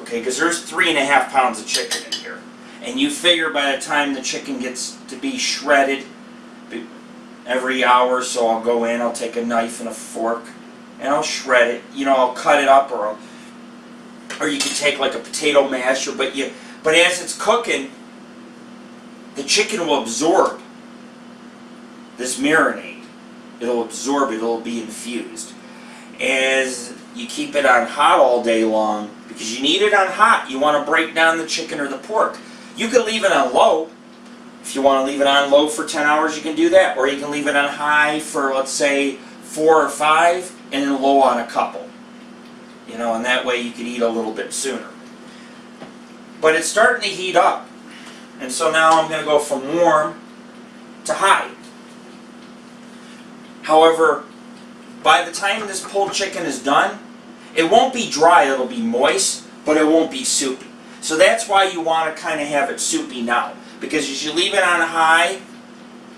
[SPEAKER 1] okay? Because there's 3.5 pounds of chicken in here. And you figure by the time the chicken gets to be shredded, every hour or so I'll go in, I'll take a knife and a fork, and I'll shred it. You know, I'll cut it up, or you can take like a potato masher, but as it's cooking, the chicken will absorb this marinade. It'll absorb it, it'll be infused. As you keep it on hot all day long, because you need it on hot, you want to break down the chicken or the pork. You can leave it on low. If you want to leave it on low for 10 hours, you can do that. Or you can leave it on high for, let's say, 4 or 5, and then low on a couple. You know, and that way you can eat a little bit sooner. But it's starting to heat up. And so now I'm going to go from warm to high. However, by the time this pulled chicken is done, it won't be dry, it'll be moist, but it won't be soupy. So that's why you want to kind of have it soupy now. Because as you leave it on high,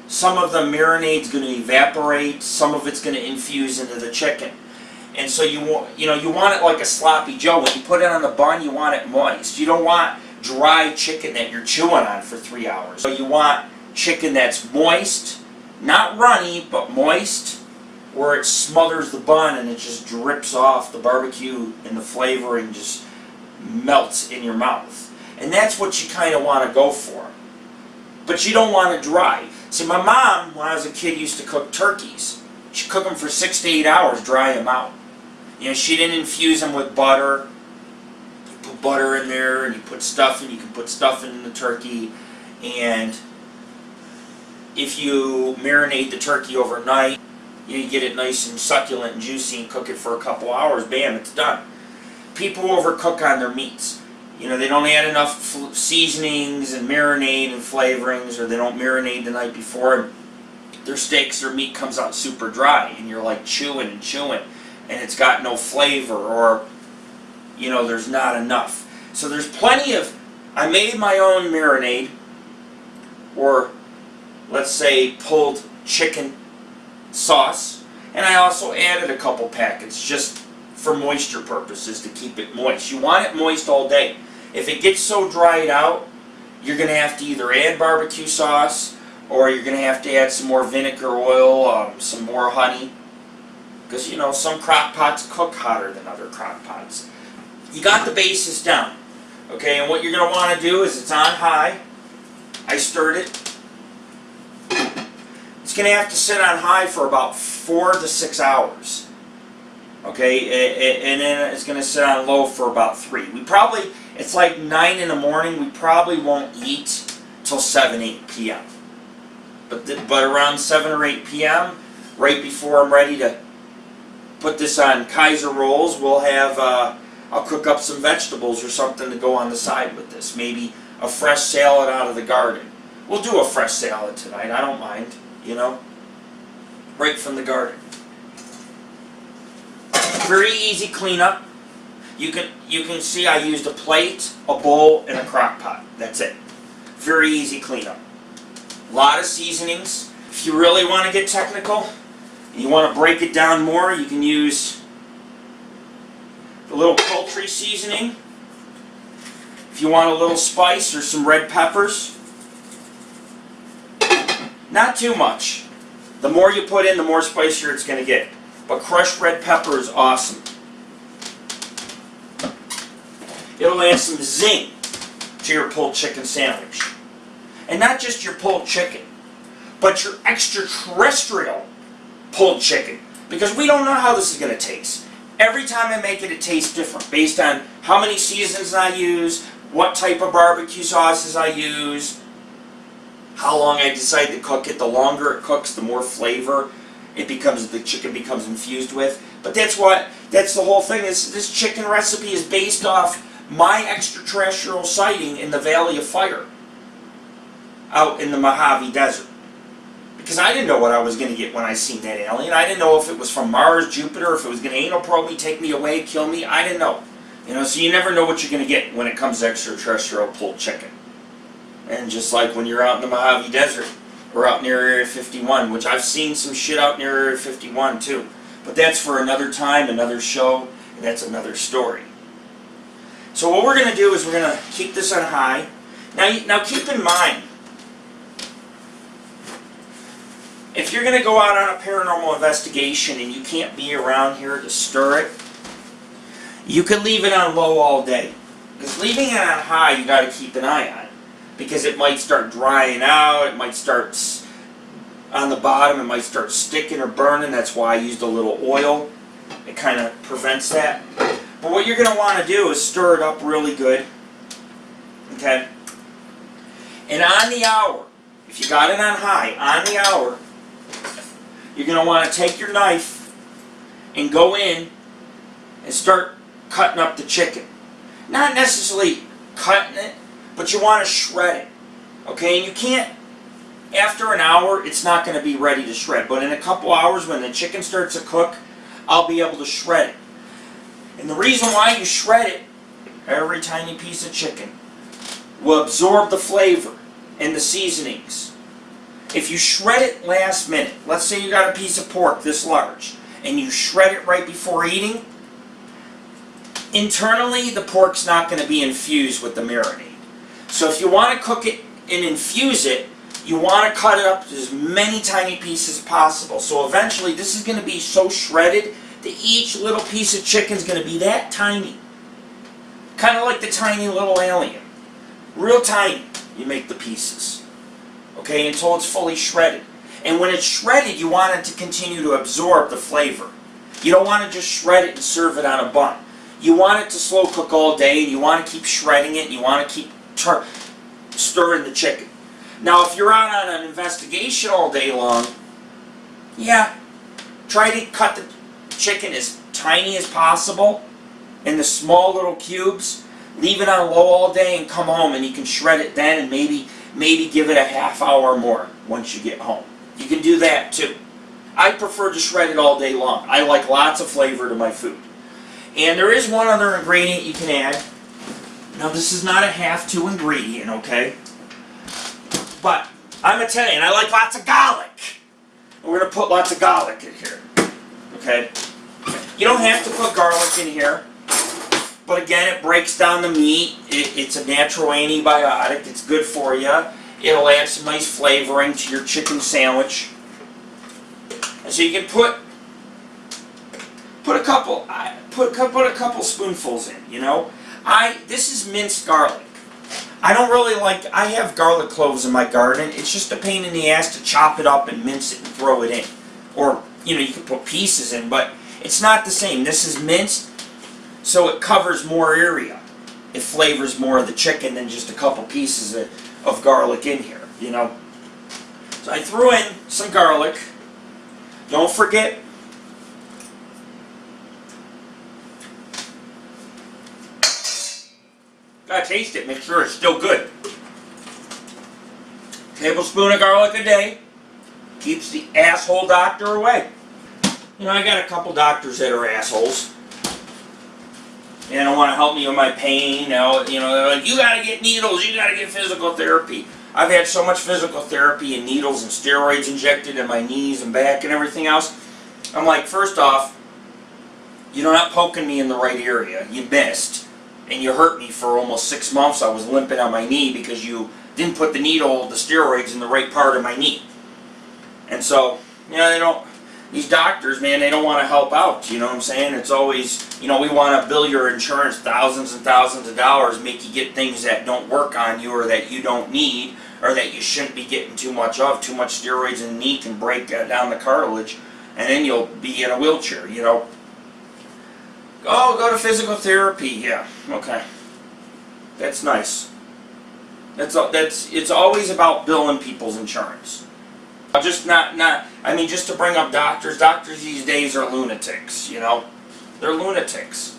[SPEAKER 1] some of the marinade's going to evaporate, some of it's going to infuse into the chicken. And so you want it like a sloppy Joe. When you put it on the bun, you want it moist. You don't want dry chicken that you're chewing on for 3 hours. So you want chicken that's moist, not runny, but moist, where it smothers the bun and it just drips off the barbecue and the flavoring just melts in your mouth. And that's what you kind of want to go for. But you don't want it dry. See, my mom, when I was a kid, used to cook turkeys. She'd cook them for 6 to 8 hours, dry them out. You know, she didn't infuse them with butter. You put butter in there, and you put stuff in. You can put stuff in the turkey. And if you marinate the turkey overnight, you get it nice and succulent and juicy and cook it for a couple hours, bam, it's done. People overcook on their meats. You know, they don't add enough seasonings and marinade and flavorings, or they don't marinate the night before. Their steaks, their meat comes out super dry, and you're like chewing and chewing, and it's got no flavor, or, you know, there's not enough. So there's plenty of, I made my own marinade, or let's say pulled chicken sauce, and I also added a couple packets just for moisture purposes to keep it moist. You want it moist all day. If it gets so dried out, you're going to have to either add barbecue sauce, or you're going to have to add some more vinegar, oil, some more honey, because, you know, some crock pots cook hotter than other crock pots. You got the basis down, okay, and what you're going to want to do is, it's on high. I stirred it. It's going to have to sit on high for about 4 to 6 hours. Okay, and then it's going to sit on low for about 3. It's like 9 in the morning. We probably won't eat till 7, 8 p.m. But around 7 or 8 p.m., right before I'm ready to put this on Kaiser rolls, we'll have, I'll cook up some vegetables or something to go on the side with this. Maybe a fresh salad out of the garden. We'll do a fresh salad tonight, I don't mind, you know. Right from the garden. Very easy cleanup. You can see I used a plate, a bowl, and a crock pot. That's it. Very easy cleanup. A lot of seasonings. If you really want to get technical, and you want to break it down more, you can use the little poultry seasoning. If you want a little spice or some red peppers. Not too much. The more you put in, the more spicier it's going to get. But crushed red pepper is awesome. It'll add some zing to your pulled chicken sandwich. And not just your pulled chicken, but your extraterrestrial pulled chicken. Because we don't know how this is going to taste. Every time I make it, it tastes different. Based on how many seasons I use, what type of barbecue sauces I use, how long I decide to cook it. The longer it cooks, the more flavor the chicken becomes infused with. But that's the whole thing. This chicken recipe is based off my extraterrestrial sighting in the Valley of Fire out in the Mojave Desert. Because I didn't know what I was going to get when I seen that alien. I didn't know if it was from Mars, Jupiter, if it was going to anal probe me, take me away, kill me. I didn't know. You know, so you never know what you're going to get when it comes to extraterrestrial pulled chicken. And just like when you're out in the Mojave Desert, or out near Area 51, which I've seen some shit out near Area 51 too. But that's for another time, another show, and that's another story. So what we're going to do is we're going to keep this on high. Now keep in mind, if you're going to go out on a paranormal investigation and you can't be around here to stir it, you can leave it on low all day. Because leaving it on high, you got to keep an eye on it. Because it might start drying out, it might start on the bottom, it might start sticking or burning. That's why I used a little oil. It kind of prevents that. But what you're going to want to do is stir it up really good. Okay? And on the hour, if you got it on high, on the hour, you're going to want to take your knife and go in and start cutting up the chicken. Not necessarily cutting it, but you want to shred it, okay? And you can't, after an hour, it's not going to be ready to shred. But in a couple hours, when the chicken starts to cook, I'll be able to shred it. And the reason why you shred it, every tiny piece of chicken will absorb the flavor and the seasonings. If you shred it last minute, let's say you got a piece of pork this large, and you shred it right before eating, internally the pork's not going to be infused with the marinade. So if you want to cook it and infuse it, you want to cut it up to as many tiny pieces as possible. So eventually this is going to be so shredded that each little piece of chicken is going to be that tiny. Kind of like the tiny little alien. Real tiny, you make the pieces. Okay, until it's fully shredded. And when it's shredded, you want it to continue to absorb the flavor. You don't want to just shred it and serve it on a bun. You want it to slow cook all day, and you want to keep shredding it, and you want to keep stirring the chicken. Now, if you're out on an investigation all day long, yeah, try to cut the chicken as tiny as possible in the small little cubes. Leave it on low all day and come home, and you can shred it then, and maybe give it a half hour more once you get home. You can do that too. I prefer to shred it all day long. I like lots of flavor to my food. And there is one other ingredient you can add. Now, this is not a have-to ingredient, okay? But I'm Italian. I like lots of garlic. And we're going to put lots of garlic in here, okay? You don't have to put garlic in here. But again, it breaks down the meat. It's a natural antibiotic. It's good for you. It'll add some nice flavoring to your chicken sandwich. And so you can put a couple spoonfuls in, you know. This is minced garlic. I don't really like, I have garlic cloves in my garden. It's just a pain in the ass to chop it up and mince it and throw it in. Or, you know, you can put pieces in, but It's not the same. This is minced, so it covers more area. It flavors more of the chicken than just a couple pieces of garlic in here, you know. So I threw in some garlic. Don't forget, gotta taste it, make sure it's still good. Tablespoon of garlic a day keeps the asshole doctor away. You know, I got a couple doctors that are assholes. They don't want to help me with my pain. You know, they're like, you gotta get needles, you gotta get physical therapy. I've had so much physical therapy and needles and steroids injected in my knees and back and everything else. I'm like, first off, you're not poking me in the right area. You missed. And you hurt me for almost 6 months. I was limping on my knee because you didn't put the needle, the steroids in the right part of my knee. And so, you know, these doctors, man, they don't want to help out, you know what I'm saying? It's always, you know, we want to bill your insurance thousands and thousands of dollars, make you get things that don't work on you or that you don't need or that you shouldn't be getting too much of. Too much steroids in the knee can break down the cartilage, and then you'll be in a wheelchair, you know. Oh, go to physical therapy, yeah, okay. That's nice. It's always about billing people's insurance. Just just to bring up doctors these days are lunatics, you know. They're lunatics.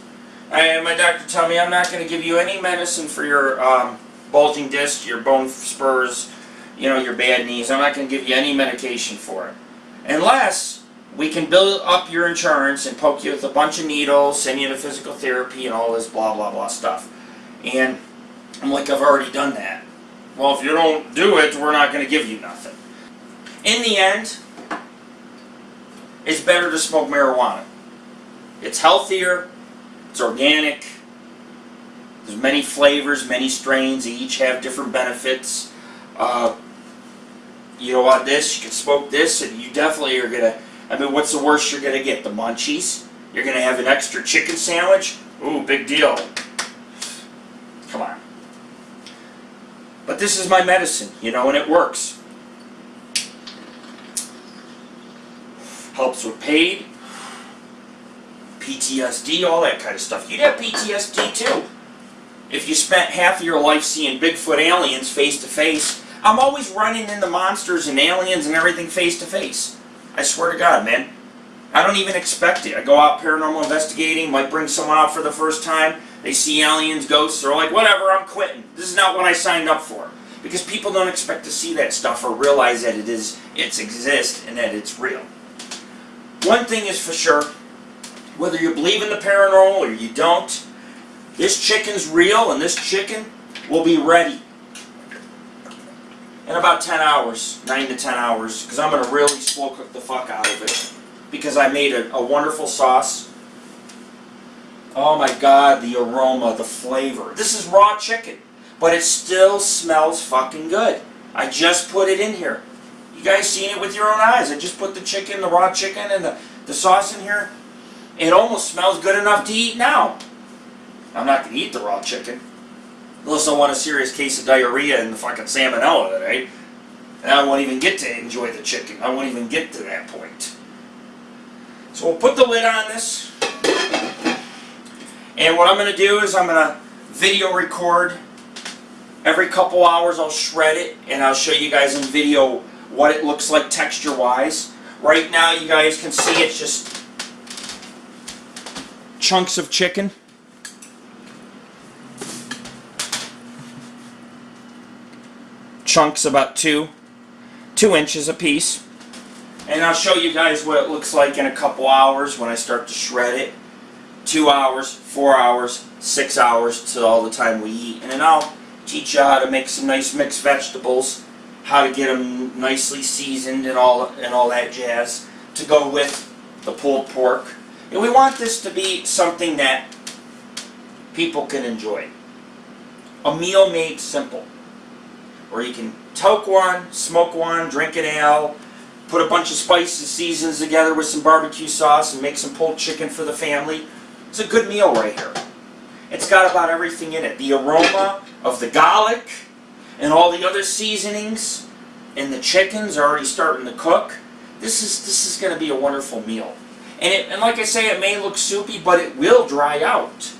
[SPEAKER 1] I had my doctor tell me, I'm not going to give you any medicine for your bulging disc, your bone spurs, you know, your bad knees. I'm not going to give you any medication for it. Unless we can build up your insurance and poke you with a bunch of needles, send you to physical therapy and all this blah, blah, blah stuff. And I'm like, I've already done that. Well, if you don't do it, we're not going to give you nothing. In the end, it's better to smoke marijuana. It's healthier, it's organic, there's many flavors, many strains, they each have different benefits. You know what, you can smoke this and you definitely are going to, I mean, what's the worst you're going to get? The munchies? You're going to have an extra chicken sandwich? Ooh, big deal. Come on. But this is my medicine, you know, and it works. Helps with pain, PTSD, all that kind of stuff. You'd have PTSD too if you spent half of your life seeing Bigfoot aliens face to face. I'm always running into monsters and aliens and everything face to face. I swear to God, man. I don't even expect it. I go out paranormal investigating, might bring someone out for the first time. They see aliens, ghosts, they're like, whatever, I'm quitting. This is not what I signed up for. Because people don't expect to see that stuff or realize that it exists and that it's real. One thing is for sure, whether you believe in the paranormal or you don't, this chicken's real and this chicken will be ready in about 10 hours, 9 to 10 hours, because I'm going to really slow cook the fuck out of it because I made a wonderful sauce. Oh my God, the aroma, the flavor. This is raw chicken, but it still smells fucking good. I just put it in here. You guys seen it with your own eyes. I just put the chicken, the raw chicken, and the sauce in here. It almost smells good enough to eat now. I'm not going to eat the raw chicken. Unless I want a serious case of diarrhea and the fucking salmonella today. And I won't even get to enjoy the chicken. I won't even get to that point. So we'll put the lid on this. And what I'm going to do is I'm going to video record. Every couple hours I'll shred it and I'll show you guys in video what it looks like texture-wise. Right now you guys can see it's just chunks of chicken. Chunks about 2 inches a piece. And I'll show you guys what it looks like in a couple hours when I start to shred it. 2 hours, 4 hours, 6 hours till all the time we eat. And then I'll teach you how to make some nice mixed vegetables, how to get them nicely seasoned and all that jazz to go with the pulled pork. And we want this to be something that people can enjoy. A meal made simple. Where you can toke one, smoke one, drink an ale, put a bunch of spices, seasons together with some barbecue sauce and make some pulled chicken for the family. It's a good meal right here. It's got about everything in it. The aroma of the garlic and all the other seasonings and the chicken's already starting to cook. This is going to be a wonderful meal. And like I say, it may look soupy, but it will dry out.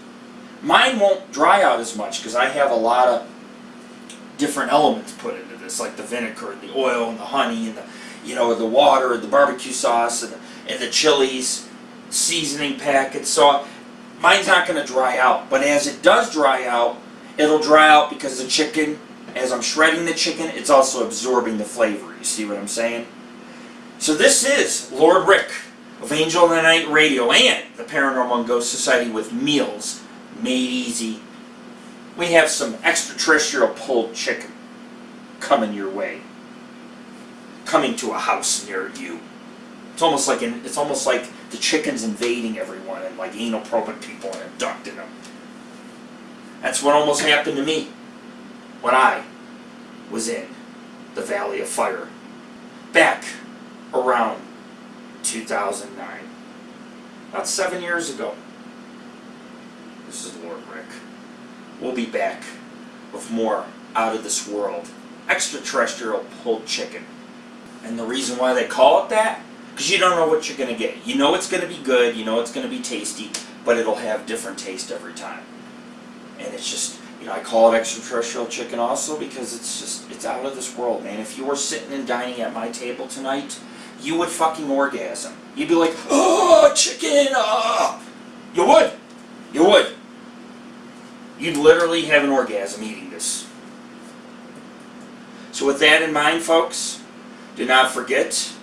[SPEAKER 1] Mine won't dry out as much because I have a lot of different elements put into this, like the vinegar, and the oil, and the honey, and the water, and the barbecue sauce, and the chilies, seasoning packets. So mine's not going to dry out. But as it does dry out, it'll dry out because the chicken, as I'm shredding the chicken, it's also absorbing the flavor. You see what I'm saying? So this is Lord Rick of Angel of the Night Radio and the Paranormal and Ghost Society with meals made easy. We have some extraterrestrial pulled chicken coming your way, coming to a house near you. It's almost like the chicken's invading everyone and like anal probing people and abducting them. That's what almost happened to me when I was in the Valley of Fire back around 2009, about 7 years ago. This is Lord Rick. We'll be back with more out of this world extraterrestrial pulled chicken. And the reason why they call it that, because you don't know what you're going to get. You know it's going to be good, you know it's going to be tasty, but it'll have different taste every time. And it's just, I call it extraterrestrial chicken also because it's out of this world, man. If you were sitting and dining at my table tonight, you would fucking orgasm. You'd be like, oh, chicken, oh. You would. You would. You'd literally have an orgasm eating this. So with that in mind, folks, do not forget,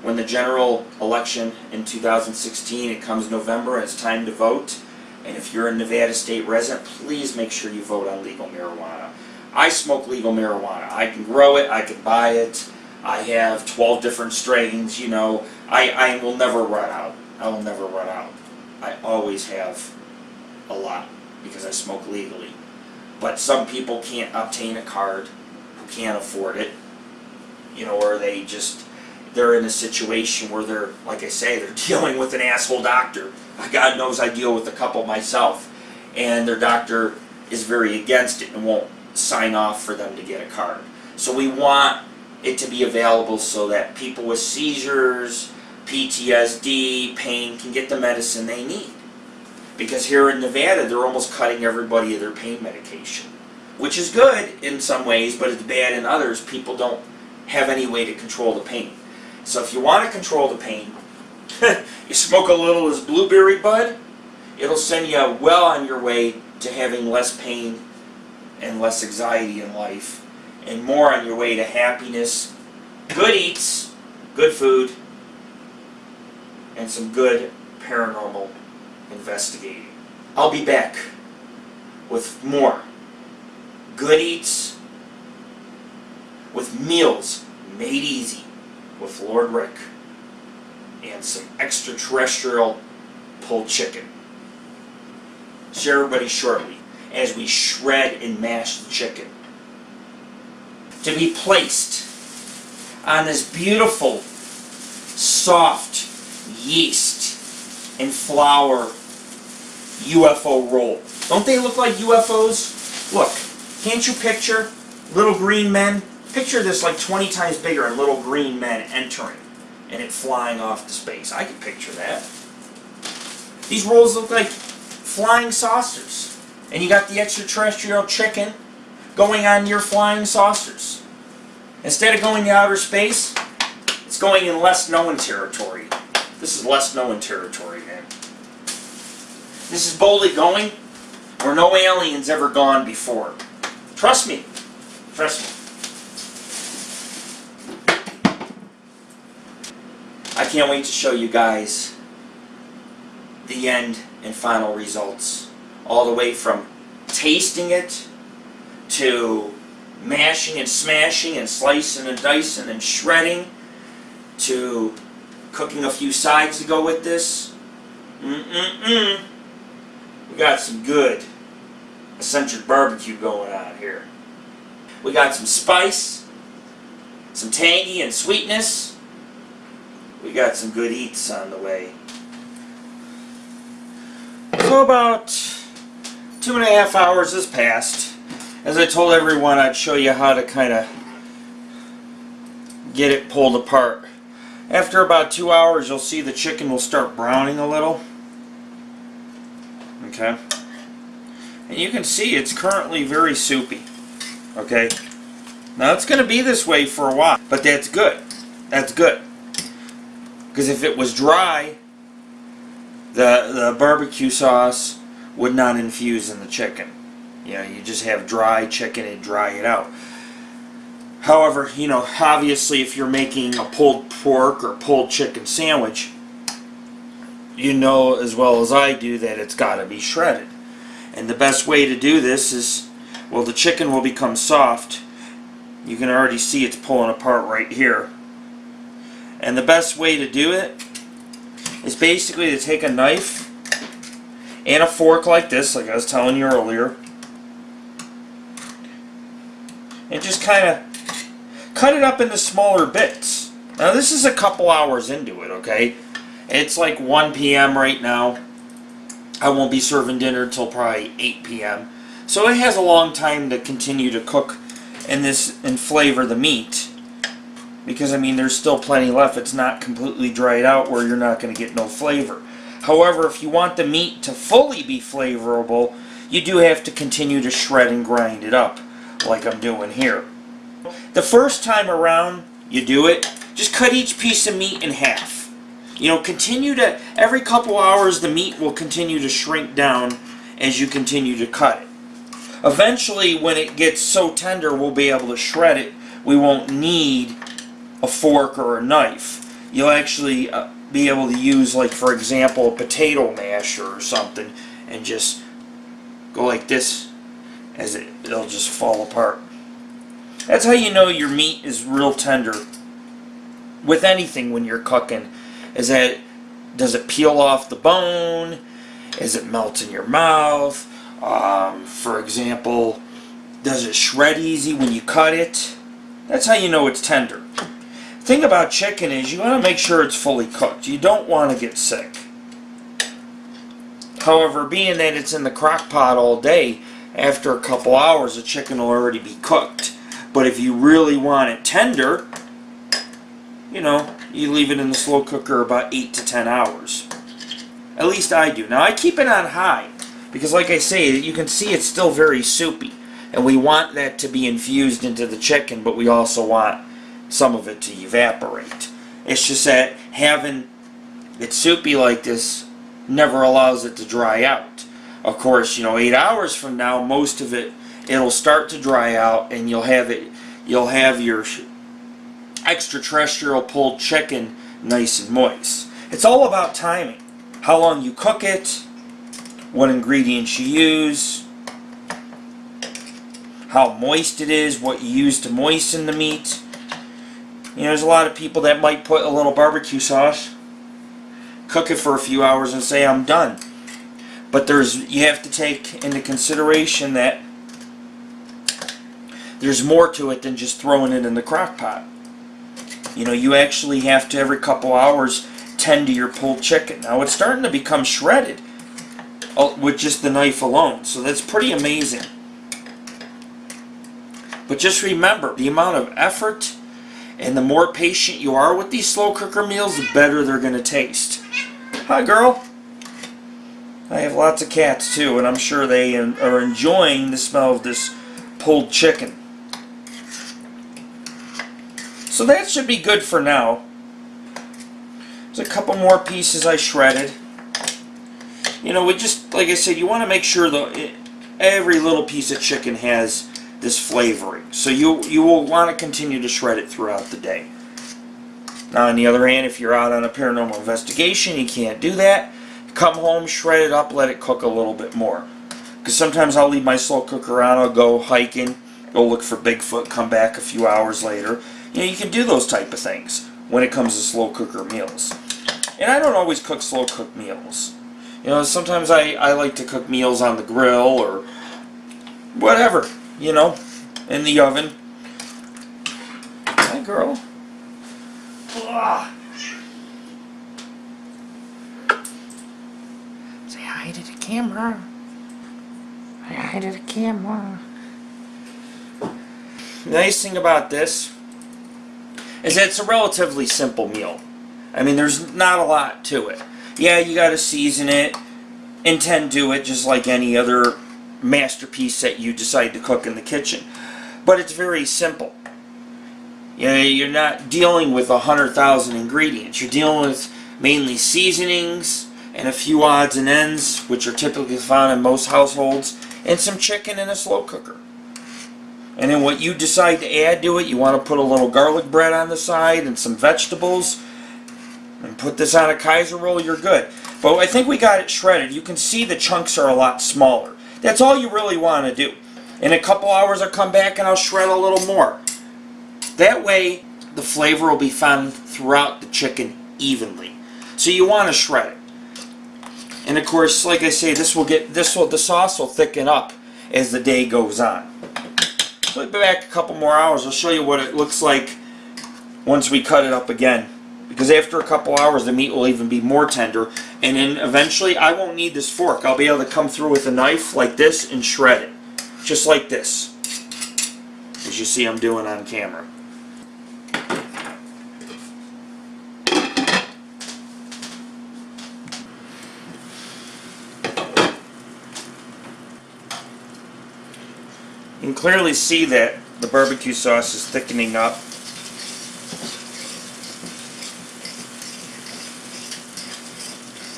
[SPEAKER 1] when the general election in 2016, it comes November, and it's time to vote. And if you're a Nevada state resident, please make sure you vote on legal marijuana. I smoke legal marijuana. I can grow it, I can buy it. I have 12 different strains, I will never run out. I will never run out. I always have a lot because I smoke legally. But some people can't obtain a card who can't afford it, or they're in a situation where they're, like I say, they're dealing with an asshole doctor. God knows I deal with a couple myself, and their doctor is very against it and won't sign off for them to get a card. So we want it to be available so that people with seizures, PTSD, pain can get the medicine they need. Because here in Nevada, they're almost cutting everybody of their pain medication, which is good in some ways, but it's bad in others. People don't have any way to control the pain. So if you want to control the pain, you smoke a little of this blueberry bud, it'll send you well on your way to having less pain and less anxiety in life, and more on your way to happiness, good eats, good food, and some good paranormal investigating. I'll be back with more good eats, with meals made easy with Lord Rick, and some extraterrestrial pulled chicken. Share everybody shortly as we shred and mash the chicken, to be placed on this beautiful, soft yeast and flour UFO roll. Don't they look like UFOs? Look, can't you picture little green men? Picture this like 20 times bigger and little green men entering and it flying off to space. I can picture that. These rolls look like flying saucers. And you got the extraterrestrial chicken going on your flying saucers. Instead of going to outer space, it's going in less known territory. This is less known territory, man. This is boldly going where no aliens ever gone before. Trust me. Trust me. I can't wait to show you guys the end and final results. All the way from tasting it to mashing and smashing and slicing and dicing and shredding to cooking a few sides to go with this. We got some good eccentric barbecue going on here. We got some spice, some tangy and sweetness. We got some good eats on the way. So about 2.5 hours has passed. As I told everyone, I'd show you how to kind of get it pulled apart. After about 2 hours, you'll see the chicken will start browning a little. Okay? And you can see it's currently very soupy. Okay? Now it's going to be this way for a while, but that's good. That's good. Because if it was dry, the barbecue sauce would not infuse in the chicken. You know, you just have dry chicken and dry it out. However, you know, obviously if you're making a pulled pork or pulled chicken sandwich, you know as well as I do that it's got to be shredded. And the best way to do this is, well, the chicken will become soft. You can already see it's pulling apart right here. And the best way to do it is basically to take a knife and a fork like this, like I was telling you earlier, and just kind of cut it up into smaller bits. Now this is a couple hours into it, okay? It's like 1 p.m. right now. I won't be serving dinner till probably 8 p.m. So it has a long time to continue to cook and flavor the meat. Because, I mean, there's still plenty left. It's not completely dried out where you're not going to get no flavor. However, if you want the meat to fully be flavorable, you do have to continue to shred and grind it up, like I'm doing here. The first time around you do it, just cut each piece of meat in half. You know, continue to, every couple hours the meat will continue to shrink down as you continue to cut it. Eventually, when it gets so tender, we'll be able to shred it. We won't need a fork or a knife. You'll actually be able to use, like, for example, a potato masher or something, and just go like this as it'll just fall apart. That's how you know your meat is real tender with anything when you're cooking. Is that, does it peel off the bone? Is it melt in your mouth? For example, does it shred easy when you cut it? That's how you know it's tender. The thing about chicken is you want to make sure it's fully cooked. You don't want to get sick. However, being that it's in the crock pot all day, after a couple hours the chicken will already be cooked. But if you really want it tender, you know, you leave it in the slow cooker about 8 to 10 hours. At least I do. Now I keep it on high because, like I say, you can see it's still very soupy. And we want that to be infused into the chicken, but we also want some of it to evaporate. It's just that having it soupy like this never allows it to dry out. Of course, you know, 8 hours from now, most of it'll start to dry out, and you'll have your extraterrestrial pulled chicken nice and moist. It's all about timing. How long you cook it, what ingredients you use, how moist it is, what you use to moisten the meat. You know, there's a lot of people that might put a little barbecue sauce, cook it for a few hours and say, I'm done. But you have to take into consideration that there's more to it than just throwing it in the crock pot. You know, you actually have to, every couple hours, tend to your pulled chicken. Now, it's starting to become shredded with just the knife alone, so that's pretty amazing. But just remember, the amount of effort and the more patient you are with these slow cooker meals, the better they're going to taste. Hi, girl. I have lots of cats too, and I'm sure they are enjoying the smell of this pulled chicken. So that should be good for now. There's a couple more pieces I shredded. You know, we just, like I said, you want to make sure every little piece of chicken has this flavoring. So you will want to continue to shred it throughout the day. Now, on the other hand, if you're out on a paranormal investigation, you can't do that. Come home, shred it up, let it cook a little bit more. Because sometimes I'll leave my slow cooker on, I'll go hiking, go look for Bigfoot, come back a few hours later. You know, you can do those type of things when it comes to slow cooker meals. And I don't always cook slow cook meals. You know, sometimes I like to cook meals on the grill or whatever, you know, in the oven. Hi, girl. Ugh. Say hi to the camera. Say hi to the camera. The nice thing about this is that it's a relatively simple meal. I mean, there's not a lot to it. Yeah, you got to season it and tend to it just like any other masterpiece that you decide to cook in the kitchen. But it's very simple. You know, you're not dealing with 100,000 ingredients. You're dealing with mainly seasonings and a few odds and ends, which are typically found in most households, and some chicken in a slow cooker. And then what you decide to add to it, you want to put a little garlic bread on the side and some vegetables, and put this on a Kaiser roll, you're good. But I think we got it shredded. You can see the chunks are a lot smaller. That's all you really want to do. In a couple hours I'll come back and I'll shred a little more. That way the flavor will be found throughout the chicken evenly. So you want to shred it. And of course, like I say, the sauce will thicken up as the day goes on. So we'll be back a couple more hours. I'll show you what it looks like once we cut it up again. Because after a couple hours, the meat will even be more tender. And then eventually, I won't need this fork. I'll be able to come through with a knife like this and shred it. Just like this. As you see I'm doing on camera. You can clearly see that the barbecue sauce is thickening up.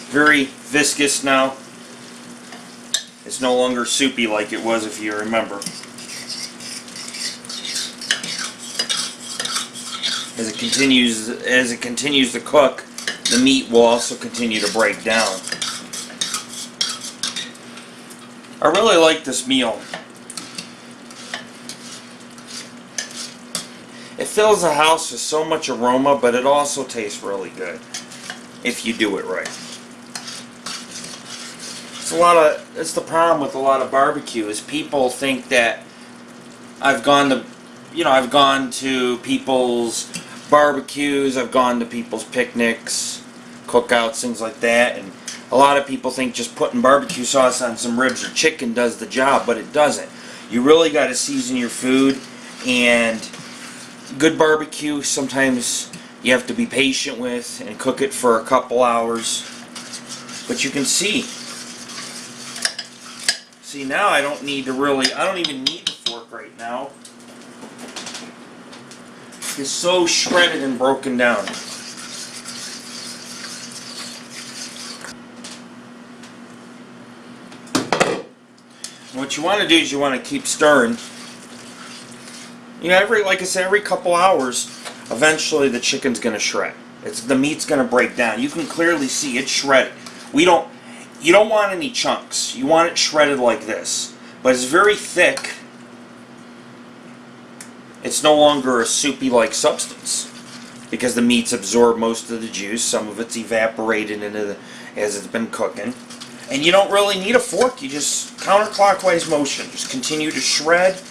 [SPEAKER 1] Very viscous now. It's no longer soupy like it was, if you remember. As it continues to cook, the meat will also continue to break down. I really like this meal. It fills the house with so much aroma, but it also tastes really good if you do it right. It's the problem with a lot of barbecue is people think that I've gone to people's barbecues, I've gone to people's picnics, cookouts, things like that, and a lot of people think just putting barbecue sauce on some ribs or chicken does the job, but it doesn't. You really got to season your food, and good barbecue sometimes you have to be patient with and cook it for a couple hours. But you can see now I don't even need the fork right now. It's so shredded and broken down. What you want to do is you want to keep stirring. You know, like I said, every couple hours, eventually the chicken's going to shred. The meat's going to break down. You can clearly see it's shredded. You don't want any chunks. You want it shredded like this. But it's very thick. It's no longer a soupy-like substance because the meat's absorbed most of the juice. Some of it's evaporated as it's been cooking. And you don't really need a fork. You just counterclockwise motion. Just continue to shred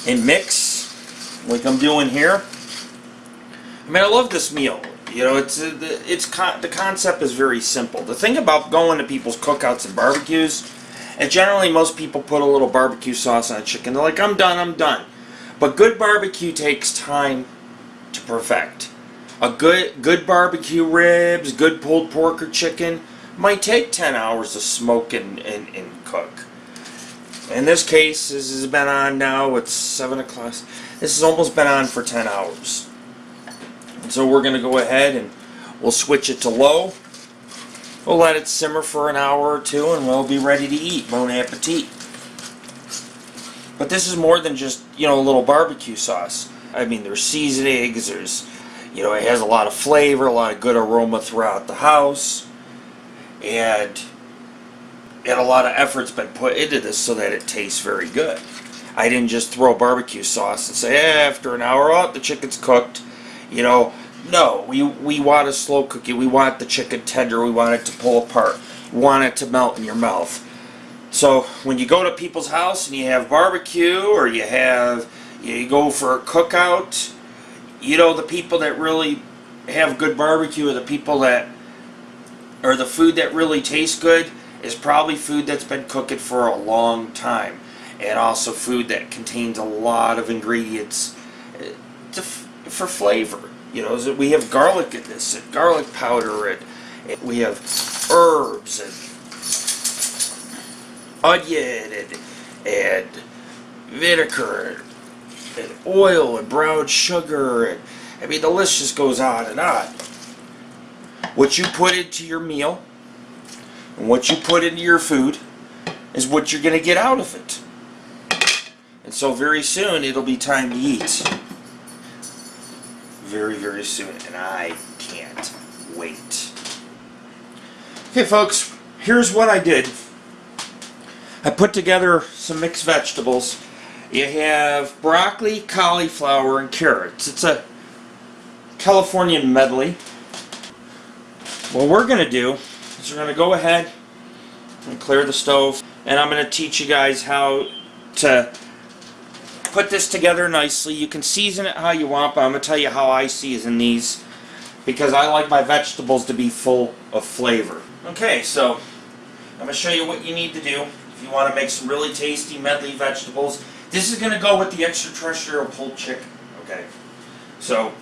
[SPEAKER 1] and mix like I'm doing here. I mean, I love this meal. You know, the concept is very simple. The thing about going to people's cookouts and barbecues, and generally most people put a little barbecue sauce on a chicken. They're like, I'm done. But good barbecue takes time to perfect. A good barbecue ribs, good pulled pork or chicken might take 10 hours to smoke and cook. In this case, this has been on now, it's 7 o'clock. This has almost been on for 10 hours. And so we're going to go ahead and we'll switch it to low. We'll let it simmer for an hour or two and we'll be ready to eat. Bon appetit. But this is more than just, a little barbecue sauce. I mean, there's seasonings, it has a lot of flavor, a lot of good aroma throughout the house. And a lot of effort's been put into this so that it tastes very good. I didn't just throw barbecue sauce and say, after an hour, the chicken's cooked. No, we want a slow cookie. We want the chicken tender. We want it to pull apart. We want it to melt in your mouth. So when you go to people's house and you have barbecue or you go for a cookout, the people that really have good barbecue are the people that, or the food that really tastes good is probably food that's been cooking for a long time. And also food that contains a lot of ingredients for flavor. You know, we have garlic in this, and garlic powder, and we have herbs, and onion, and vinegar, and oil, and brown sugar, and I mean, the list just goes on and on. What you put into your meal, and what you put into your food, is what you're going to get out of it. And so very soon, it'll be time to eat. Very, very soon, and I can't wait. Okay, folks, here's what I did. I put together some mixed vegetables. You have broccoli, cauliflower, and carrots. It's a Californian medley. What we're going to do is we're going to go ahead and clear the stove, and I'm going to teach you guys how to put this together nicely. You can season it how you want, but I'm going to tell you how I season these because I like my vegetables to be full of flavor. Okay, so I'm going to show you what you need to do if you want to make some really tasty medley vegetables. This is going to go with the extraterrestrial pulled chicken. Okay, so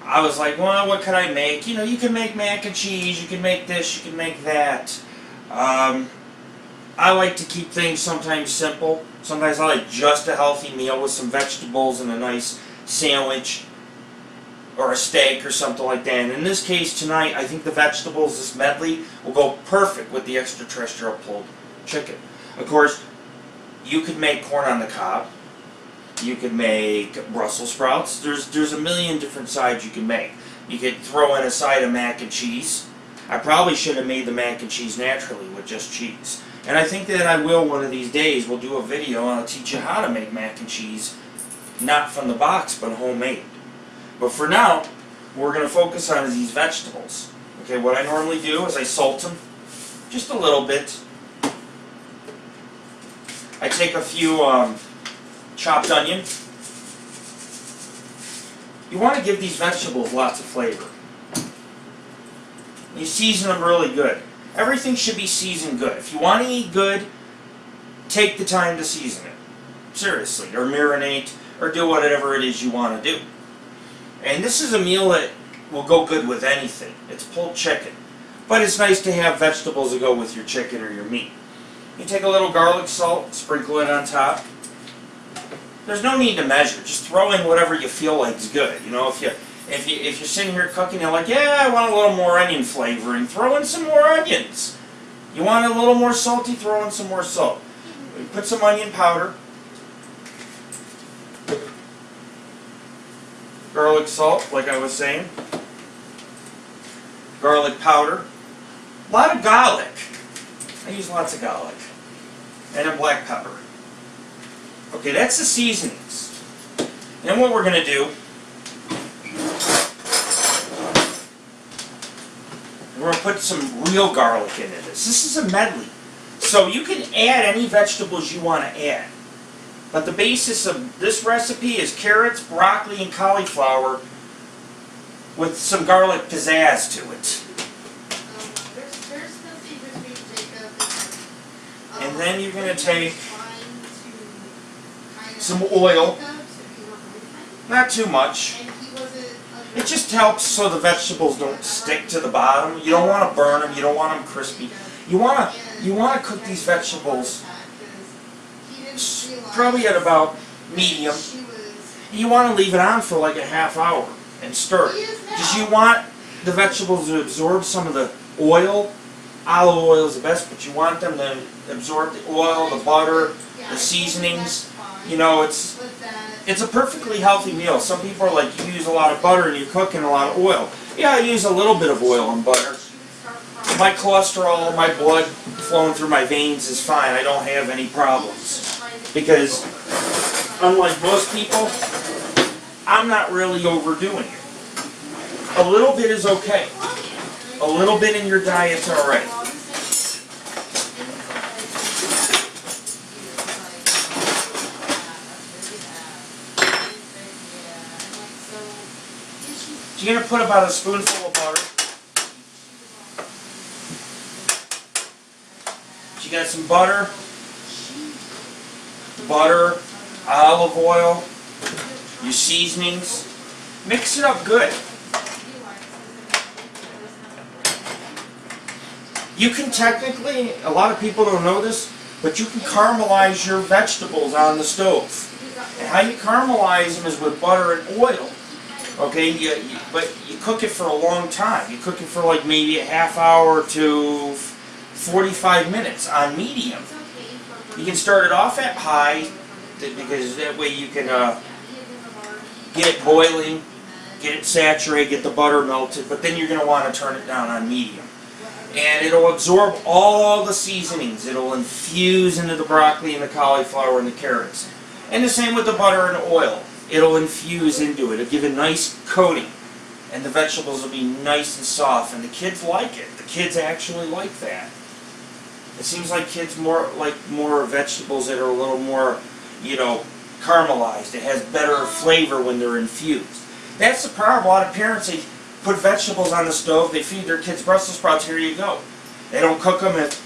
[SPEAKER 1] I was like, well, what can I make? You know, you can make mac and cheese, you can make this, you can make that. I like to keep things sometimes simple. Sometimes I like just a healthy meal with some vegetables and a nice sandwich or a steak or something like that. And in this case tonight, I think the vegetables, this medley, will go perfect with the extraterrestrial pulled chicken. Of course, you could make corn on the cob. You could make Brussels sprouts. There's a million different sides you can make. You could throw in a side of mac and cheese. I probably should have made the mac and cheese naturally with just cheese. And I think that I will one of these days. We'll do a video and I'll teach you how to make mac and cheese, not from the box, but homemade. But for now, what we're going to focus on is these vegetables. Okay, what I normally do is I salt them just a little bit. I take a few chopped onion. You want to give these vegetables lots of flavor. You season them really good. Everything should be seasoned good. If you want to eat good, take the time to season it. Seriously. Or marinate, or do whatever it is you want to do. And this is a meal that will go good with anything. It's pulled chicken. But it's nice to have vegetables that go with your chicken or your meat. You take a little garlic salt, sprinkle it on top. There's no need to measure. Just throw in whatever you feel like is good. You know, if you're sitting here cooking, you're like, yeah, I want a little more onion flavoring. Throw in some more onions. You want it a little more salty? Throw in some more salt. Put some onion powder. Garlic salt, like I was saying. Garlic powder. A lot of garlic. I use lots of garlic. And a black pepper. Okay, that's the seasonings. Then what we're going to do, we're going to put some real garlic into this. This is a medley. So you can add any vegetables you want to add. But the basis of this recipe is carrots, broccoli, and cauliflower with some garlic pizzazz to it. And then you're going to take some oil. Not too much. It just helps so the vegetables don't stick to the bottom. You don't want to burn them. You don't want them crispy. You want to cook these vegetables probably at about medium. You want to leave it on for like a half hour and stir it. Because you want the vegetables to absorb some of the oil. Olive oil is the best, but you want them to absorb the oil, the butter, the seasonings. You know, it's a perfectly healthy meal. Some people are like, you use a lot of butter and you're cooking a lot of oil. Yeah, I use a little bit of oil and butter. My cholesterol, my blood flowing through my veins is fine. I don't have any problems. Because, unlike most people, I'm not really overdoing it. A little bit is okay. A little bit in your diet's alright. So you're going to put about a spoonful of butter. So you got some butter, olive oil, your seasonings. Mix it up good. You can technically, a lot of people don't know this, but you can caramelize your vegetables on the stove. And how you caramelize them is with butter and oil. Okay, but you cook it for a long time. You cook it for like maybe a half hour to 45 minutes on medium. You can start it off at high, because that way you can get it boiling, get it saturated, get the butter melted, but then you're going to want to turn it down on medium. And it'll absorb all the seasonings. It'll infuse into the broccoli and the cauliflower and the carrots. And the same with the butter and oil. It'll infuse into it. It'll give it a nice coating. And the vegetables will be nice and soft. And the kids like it. The kids actually like that. It seems like kids like more vegetables that are a little more, caramelized. It has better flavor when they're infused. That's the problem. A lot of parents, they put vegetables on the stove, they feed their kids Brussels sprouts, here you go. They don't cook them with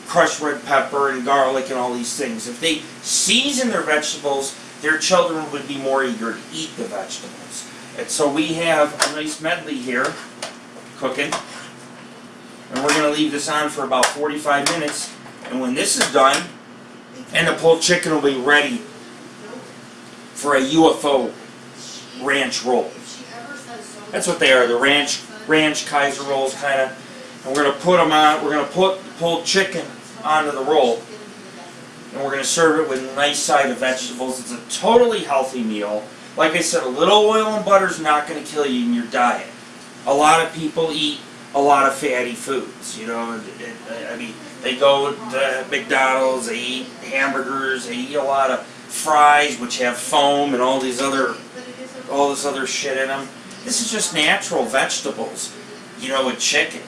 [SPEAKER 1] crushed red pepper and garlic and all these things. If they season their vegetables, their children would be more eager to eat the vegetables. And so we have a nice medley here, cooking. And we're going to leave this on for about 45 minutes. And when this is done, and the pulled chicken will be ready for a UFO Ranch Roll. That's what they are, the ranch Kaiser rolls kind of. And we're going to put them on, we're going to put the pulled chicken onto the roll. And we're going to serve it with a nice side of vegetables. It's a totally healthy meal. Like I said, a little oil and butter is not going to kill you in your diet. A lot of people eat a lot of fatty foods, I mean, they go to McDonald's, they eat hamburgers, they eat a lot of fries, which have foam and all this other shit in them. This is just natural vegetables, with chicken.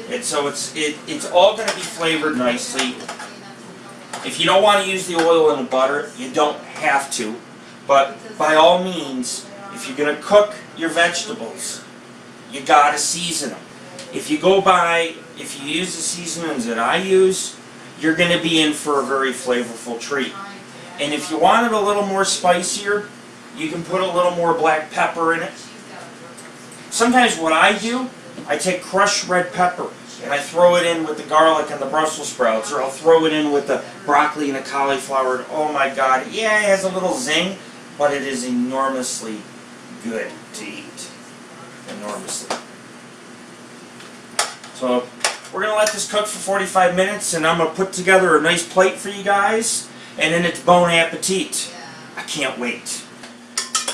[SPEAKER 1] And so it's all going to be flavored nicely. If you don't want to use the oil and the butter, you don't have to. But by all means, if you're going to cook your vegetables, you got to season them. If you use the seasonings that I use, you're going to be in for a very flavorful treat. And if you want it a little more spicier, you can put a little more black pepper in it. Sometimes what I do, I take crushed red pepper and I throw it in with the garlic and the Brussels sprouts, or I'll throw it in with the broccoli and the cauliflower. And oh my God, yeah, it has a little zing, but it is enormously good to eat. Enormously. So we're going to let this cook for 45 minutes, and I'm going to put together a nice plate for you guys, and then it's bon appetit. I can't wait.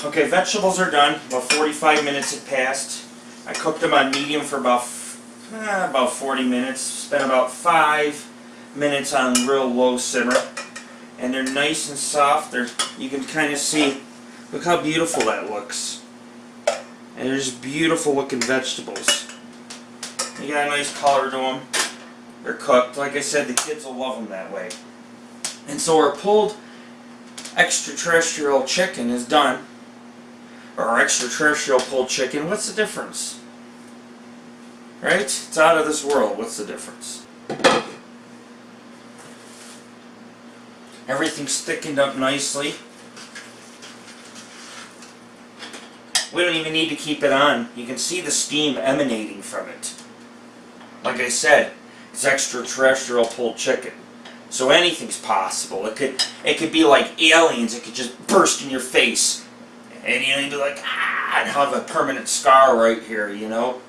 [SPEAKER 1] Okay, vegetables are done. About 45 minutes had passed. I cooked them on medium for about 40 minutes. Spent about 5 minutes on real low simmer. And they're nice and soft. You can kind of see, look how beautiful that looks. And they're just beautiful looking vegetables. You got a nice color to them. They're cooked. Like I said, the kids will love them that way. And so our pulled extraterrestrial chicken is done. Or extraterrestrial pulled chicken. What's the difference? Right? It's out of this world. What's the difference? Everything's thickened up nicely. We don't even need to keep it on. You can see the steam emanating from it. Like I said, it's extraterrestrial pulled chicken. So anything's possible. It could be like aliens. It could just burst in your face. And you'd be like, and have a permanent scar right here, It'll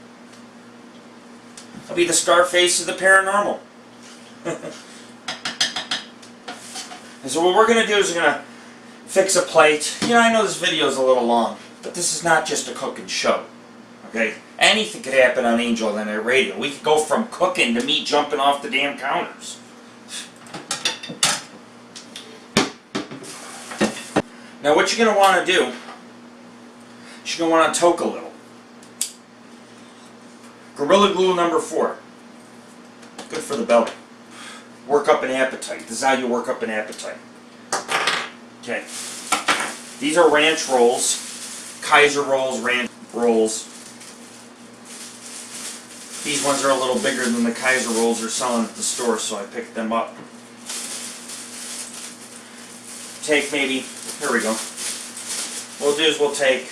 [SPEAKER 1] be the scar face of the paranormal. And so what we're going to do is we're going to fix a plate. I know this video is a little long, but this is not just a cooking show. Okay? Anything could happen on AngelOfThyNight Radio. We could go from cooking to me jumping off the damn counters. Now what you're going to want to do, you're going to want to toke a little. Gorilla Glue number 4. Good for the belly. Work up an appetite. This is how you work up an appetite. Okay. These are ranch rolls. Kaiser rolls, ranch rolls. These ones are a little bigger than the Kaiser rolls they're selling at the store, so I picked them up. Take maybe, here we go. What we'll do is we'll take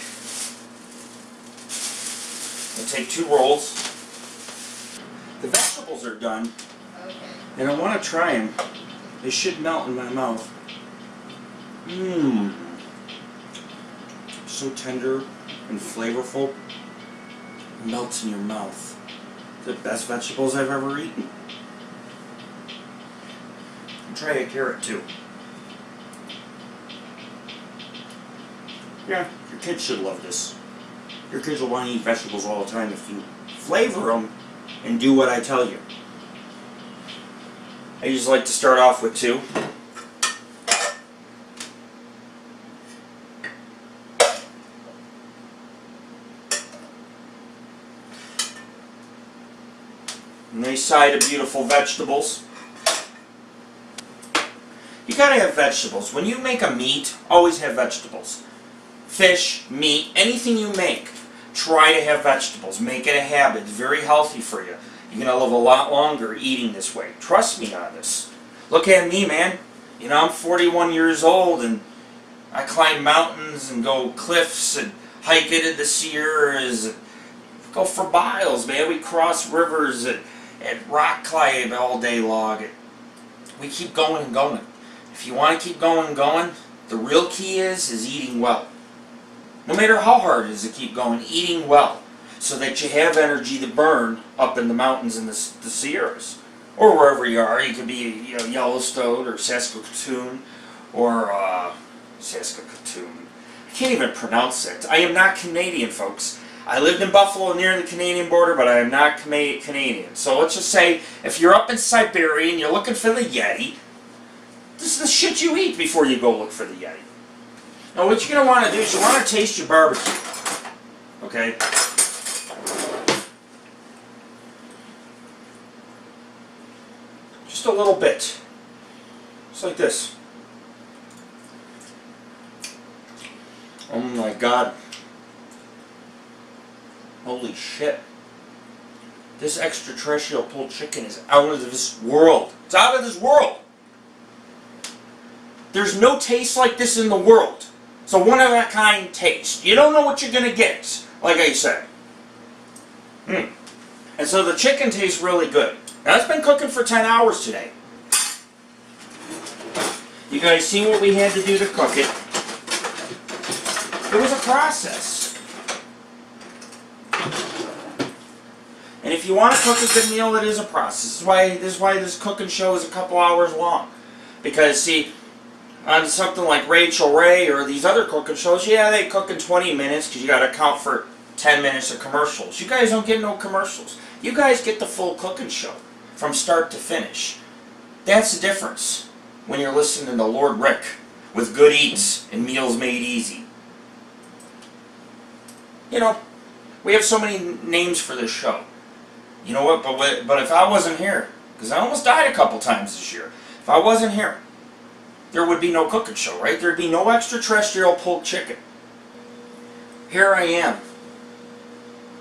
[SPEAKER 1] 2 rolls. The vegetables rolls are done.
[SPEAKER 2] Okay.
[SPEAKER 1] And I want to try them. They should melt in my mouth. Mmm. So tender and flavorful. It melts in your mouth. The best vegetables I've ever eaten. And try a carrot too. Yeah, your kids should love this. Your kids will want to eat vegetables all the time if you flavor them and do what I tell you. I usually like to start off with 2. Nice side of beautiful vegetables. You gotta have vegetables. When you make a meat, always have vegetables. Fish, meat, anything you make, try to have vegetables. Make it a habit. It's very healthy for you. You're going to live a lot longer eating this way. Trust me on this. Look at me, man. You know, I'm 41 years old and I climb mountains and go cliffs and hike into the Sierras and go for miles, man. We cross rivers and rock climb all day long. And we keep going and going. If you want to keep going and going, the real key is eating well. No matter how hard it is to keep going, eating well, so that you have energy to burn up in the mountains in the Sierras, or wherever you are. You could be, you know, Yellowstone or Saskatoon, or Saskatoon. I can't even pronounce it. I am not Canadian, folks. I lived in Buffalo near the Canadian border, but I am not Canadian. So let's just say, if you're up in Siberia and you're looking for the Yeti, this is the shit you eat before you go look for the Yeti. Now what you're going to want to do is you want to taste your barbecue. Okay? Just a little bit. Just like this. Oh my God. Holy shit. This extraterrestrial pulled chicken is out of this world. It's out of this world. There's no taste like this in the world. It's a one-of-a-kind taste. You don't know what you're going to get, like I said. And so the chicken tastes really good. Now, it's been cooking for 10 hours today. You guys seen what we had to do to cook it. It was a process. And if you want to cook a good meal, it is a process. This is why this cooking show is a couple hours long. Because, see, on something like Rachel Ray or these other cooking shows, yeah, they cook in 20 minutes because you got to account for 10 minutes of commercials. You guys don't get no commercials. You guys get the full cooking show from start to finish. That's the difference when you're listening to Lord Rick with good eats and meals made easy. You know, we have so many names for this show. You know what? But if I wasn't here, because I almost died a couple times this year, if I wasn't here, there would be no cooking show, right? There'd be no extraterrestrial pulled chicken. Here I am,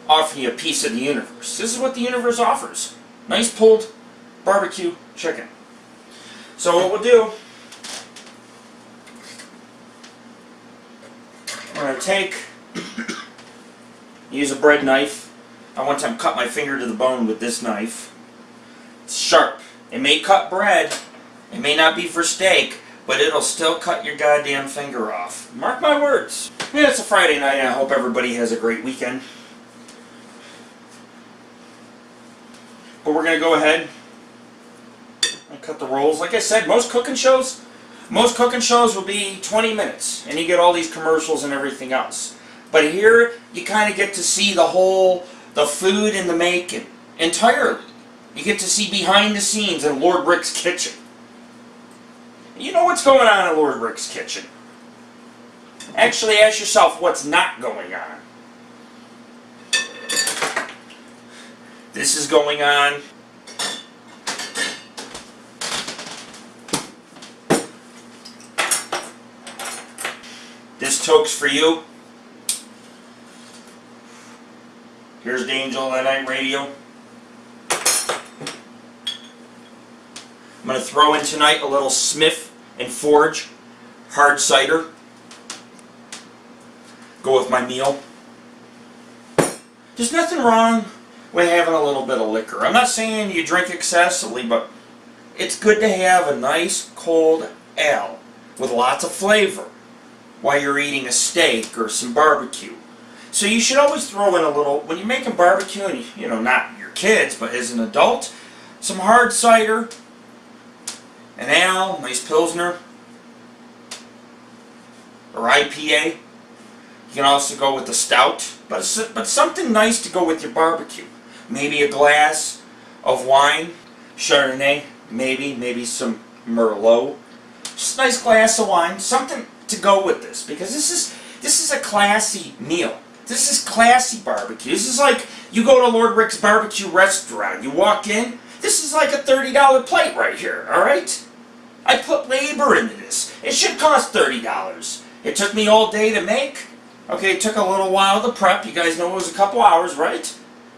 [SPEAKER 1] offering you a piece of the universe. This is what the universe offers. Nice pulled barbecue chicken. So what we'll do, we're going to use a bread knife. I one time cut my finger to the bone with this knife. It's sharp. It may cut bread. It may not be for steak, but it'll still cut your goddamn finger off. Mark my words. Yeah, it's a Friday night, and I hope everybody has a great weekend. But we're going to go ahead and cut the rolls. Like I said, most cooking shows will be 20 minutes, and you get all these commercials and everything else. But here, you kind of get to see the food and the making entirely. You get to see behind the scenes in Lord Rick's kitchen. You know what's going on in Lord Rick's kitchen. Actually, ask yourself what's not going on. This is going on. This toke's for you. Here's the AngelOfThyNight Radio. I'm going to throw in tonight a little Smith & Forge hard cider. Go with my meal. There's nothing wrong with having a little bit of liquor. I'm not saying you drink excessively, but it's good to have a nice cold ale with lots of flavor while you're eating a steak or some barbecue. So you should always throw in a little, when you're making barbecue, and you know, not your kids, but as an adult, some hard cider, an ale, nice Pilsner, or IPA. You can also go with the stout, but something nice to go with your barbecue. Maybe a glass of wine, Chardonnay, maybe some Merlot. Just a nice glass of wine, something to go with this, because this is a classy meal. This is classy barbecue. This is like you go to Lord Rick's barbecue restaurant. You walk in, this is like a $30 plate right here, alright? I put labor into this. It should cost $30. It took me all day to make. Okay, it took a little while to prep. You guys know it was a couple hours, right?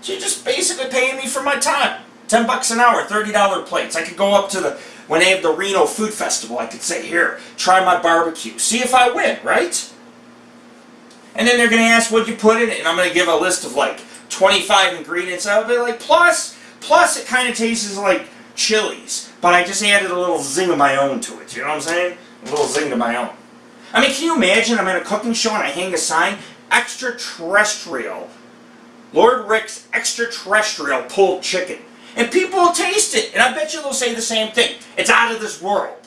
[SPEAKER 1] So you're just basically paying me for my time. $10 an hour, $30 plates. I could go up to when they have the Reno Food Festival, I could say, here, try my barbecue. See if I win, right? And then they're going to ask what you put in it, and I'm going to give a list of like 25 ingredients. I'll be like, plus it kind of tastes like chilies, but I just added a little zing of my own to it. You know what I'm saying? A little zing of my own. I mean, can you imagine I'm at a cooking show and I hang a sign, Extraterrestrial, Lord Rick's Extraterrestrial Pulled Chicken. And people will taste it, and I bet you they'll say the same thing. It's out of this world.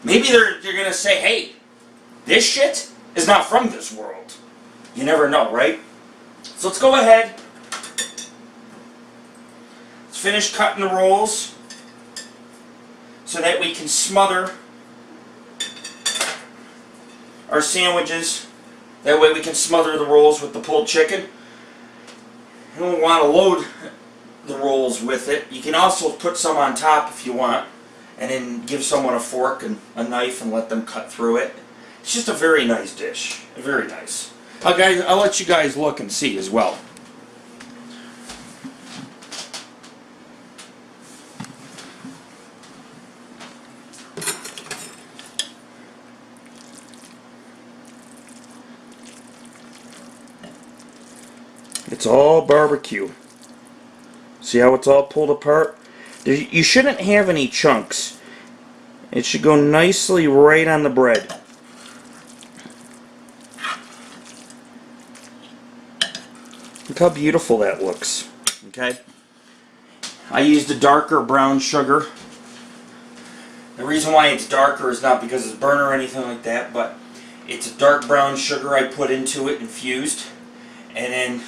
[SPEAKER 1] Maybe they're going to say, hey, this shit is not from this world. You never know, right? So let's go ahead. Let's finish cutting the rolls so that we can smother our sandwiches. That way we can smother the rolls with the pulled chicken. You don't want to load the rolls with it. You can also put some on top if you want, and then give someone a fork and a knife and let them cut through it. It's just a very nice dish. Very nice. I'll let you guys look and see as well. It's all barbecue. See how it's all pulled apart? You shouldn't have any chunks. It should go nicely right on the bread. Look how beautiful that looks. Okay? I used a darker brown sugar. The reason why it's darker is not because it's burnt or anything like that, but it's a dark brown sugar I put into it, infused. And then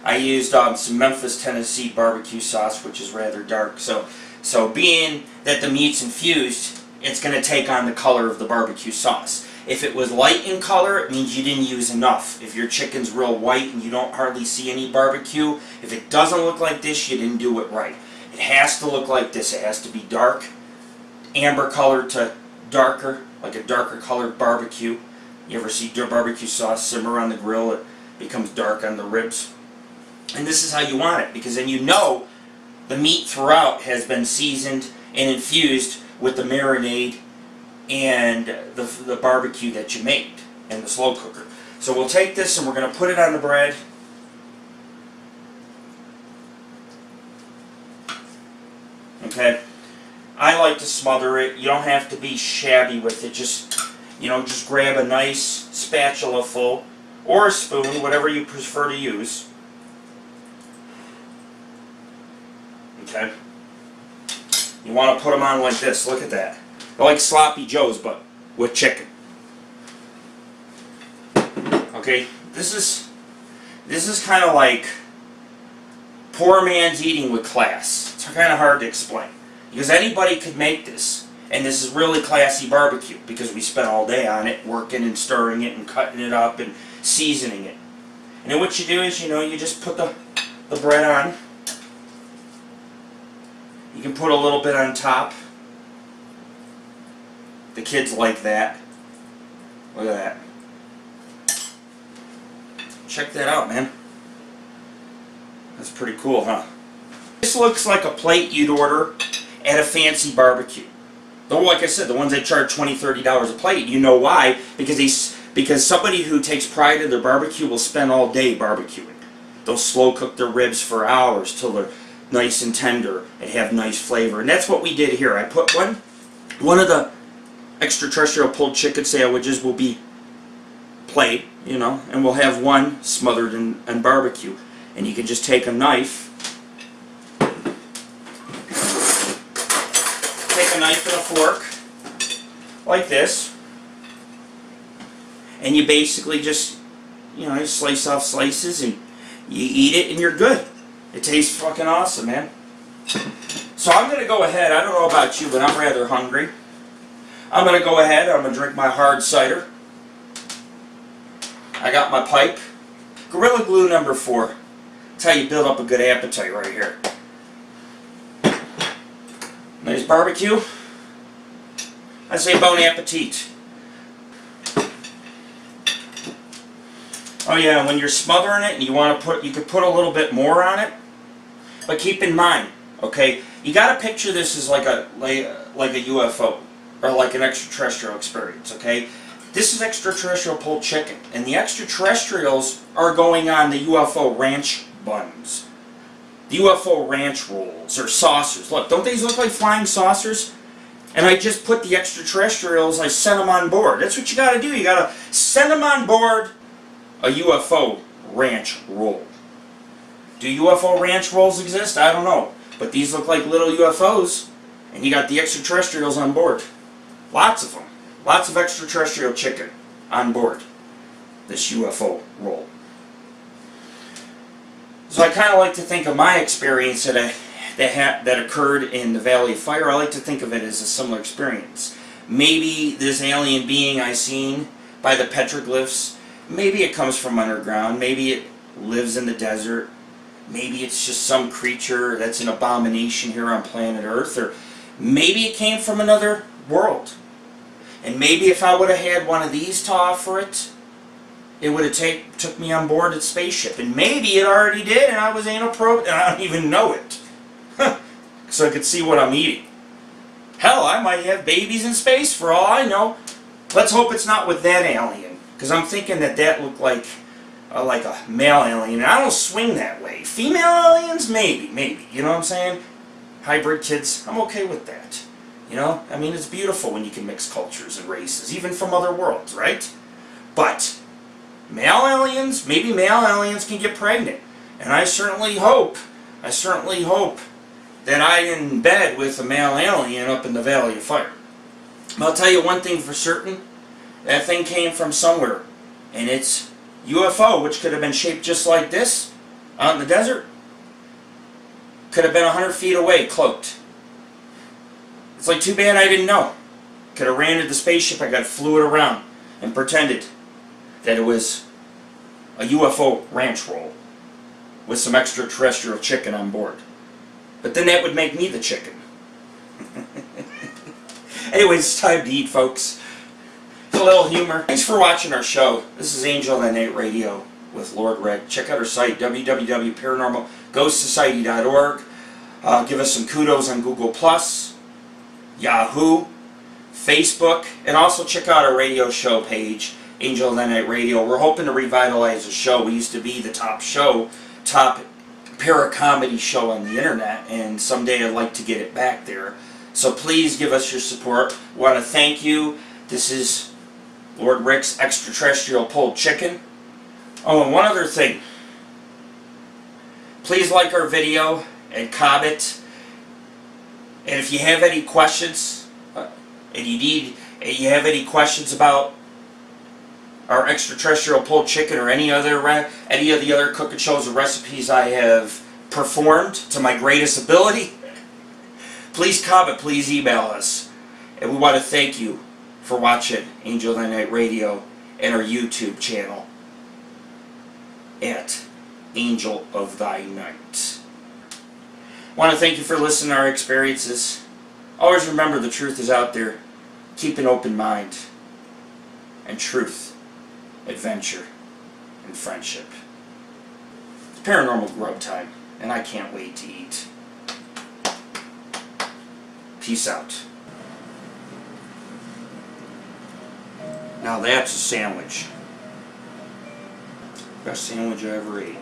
[SPEAKER 1] I used some Memphis, Tennessee barbecue sauce, which is rather dark. So being that the meat's infused, it's going to take on the color of the barbecue sauce. If it was light in color, it means you didn't use enough. If your chicken's real white and you don't hardly see any barbecue, if it doesn't look like this, you didn't do it right. It has to look like this. It has to be dark, amber color to darker, like a darker colored barbecue. You ever see your barbecue sauce simmer on the grill? It becomes dark on the ribs. And this is how you want it, because then you know the meat throughout has been seasoned and infused with the marinade and the barbecue that you made in the slow cooker. So we'll take this and we're going to put it on the bread. Okay, I like to smother it. You don't have to be shabby with it. Just grab a nice spatula full or a spoon, whatever you prefer to use. Okay, you want to put them on like this. Look at that. They're like sloppy joes, but with chicken. Okay, this is kind of like poor man's eating with class. It's kind of hard to explain, because anybody could make this, and this is really classy barbecue because we spent all day on it, working and stirring it and cutting it up and seasoning it. And then what you do is, you just put the bread on. You can put a little bit on top. The kids like that. Look at that. Check that out, man. That's pretty cool, huh? This looks like a plate you'd order at a fancy barbecue. Though, like I said, the ones that charge $20, $30 a plate, you know why? Because somebody who takes pride in their barbecue will spend all day barbecuing. They'll slow cook their ribs for hours till they're nice and tender and have nice flavor. And that's what we did here. I put one of the extraterrestrial pulled chicken sandwiches will be plain, you know, and we'll have one smothered in barbecue. And you can just take a knife, and a fork, like this, and you basically just, you know, you slice off slices and you eat it and you're good. It tastes fucking awesome, man. So I'm going to go ahead, I don't know about you, but I'm rather hungry. I'm going to go ahead, I'm going to drink my hard cider. I got my pipe. Gorilla Glue number 4. That's how you build up a good appetite right here. Nice barbecue. I say bon appetit. Oh yeah, when you're smothering it and you want to put, you could put a little bit more on it. But keep in mind, okay, you got to picture this as like a UFO or like an extraterrestrial experience, okay? This is extraterrestrial pulled chicken, and the extraterrestrials are going on the UFO Ranch buns. The UFO Ranch Rolls, or saucers. Look, don't these look like flying saucers? And I just put the extraterrestrials, I sent them on board. That's what you gotta do. You gotta send them on board a UFO Ranch Roll. Do UFO Ranch Rolls exist? I don't know. But these look like little UFOs, and you got the extraterrestrials on board. Lots of them. Lots of extraterrestrial chicken on board this UFO roll. So I kind of like to think of my experience that occurred in the Valley of Fire. I like to think of it as a similar experience. Maybe this alien being I seen by the petroglyphs, maybe it comes from underground, maybe it lives in the desert, maybe it's just some creature that's an abomination here on planet Earth, or maybe it came from another world. And maybe if I would have had one of these to offer it, it would have took me on board its spaceship. And maybe it already did, and I was anal probed, and I don't even know it. So I could see what I'm eating. Hell, I might have babies in space for all I know. Let's hope it's not with that alien, because I'm thinking that looked like a male alien, and I don't swing that way. Female aliens, maybe. You know what I'm saying? Hybrid kids, I'm okay with that. You know, I mean, it's beautiful when you can mix cultures and races, even from other worlds, right? But male aliens, maybe male aliens can get pregnant. And I certainly hope that I'm in bed with a male alien up in the Valley of Fire. But I'll tell you one thing for certain, that thing came from somewhere. And it's UFO, which could have been shaped just like this, out in the desert. Could have been 100 feet away, cloaked. It's like, too bad I didn't know. Could have ran to the spaceship, I flew it around and pretended that it was a UFO ranch roll with some extraterrestrial chicken on board. But then that would make me the chicken. Anyways, it's time to eat, folks. It's a little humor. Thanks for watching our show. This is AngelOfThyNight Radio with Lord Red. Check out our site, www.paranormalghostsociety.org. Give us some kudos on Google+, Yahoo, Facebook, and also check out our radio show page, AngelOfThyNight Radio. We're hoping to revitalize the show. We used to be the top paracomedy show on the internet, and someday I'd like to get it back there. So please give us your support. We want to thank you. This is Lord Rick's Extraterrestrial Pulled Chicken. Oh, and one other thing. Please like our video and comment. And if you have any questions, and you have any questions about our extraterrestrial pulled chicken or any of the other cooking shows or recipes I have performed to my greatest ability, please comment, please email us. And we want to thank you for watching AngelOfThyNight Radio and our YouTube channel at AngelOfThyNight. I want to thank you for listening to our experiences. Always remember the truth is out there. Keep an open mind. And truth, adventure, and friendship. It's paranormal grub time, and I can't wait to eat. Peace out. Now that's a sandwich. Best sandwich I ever ate.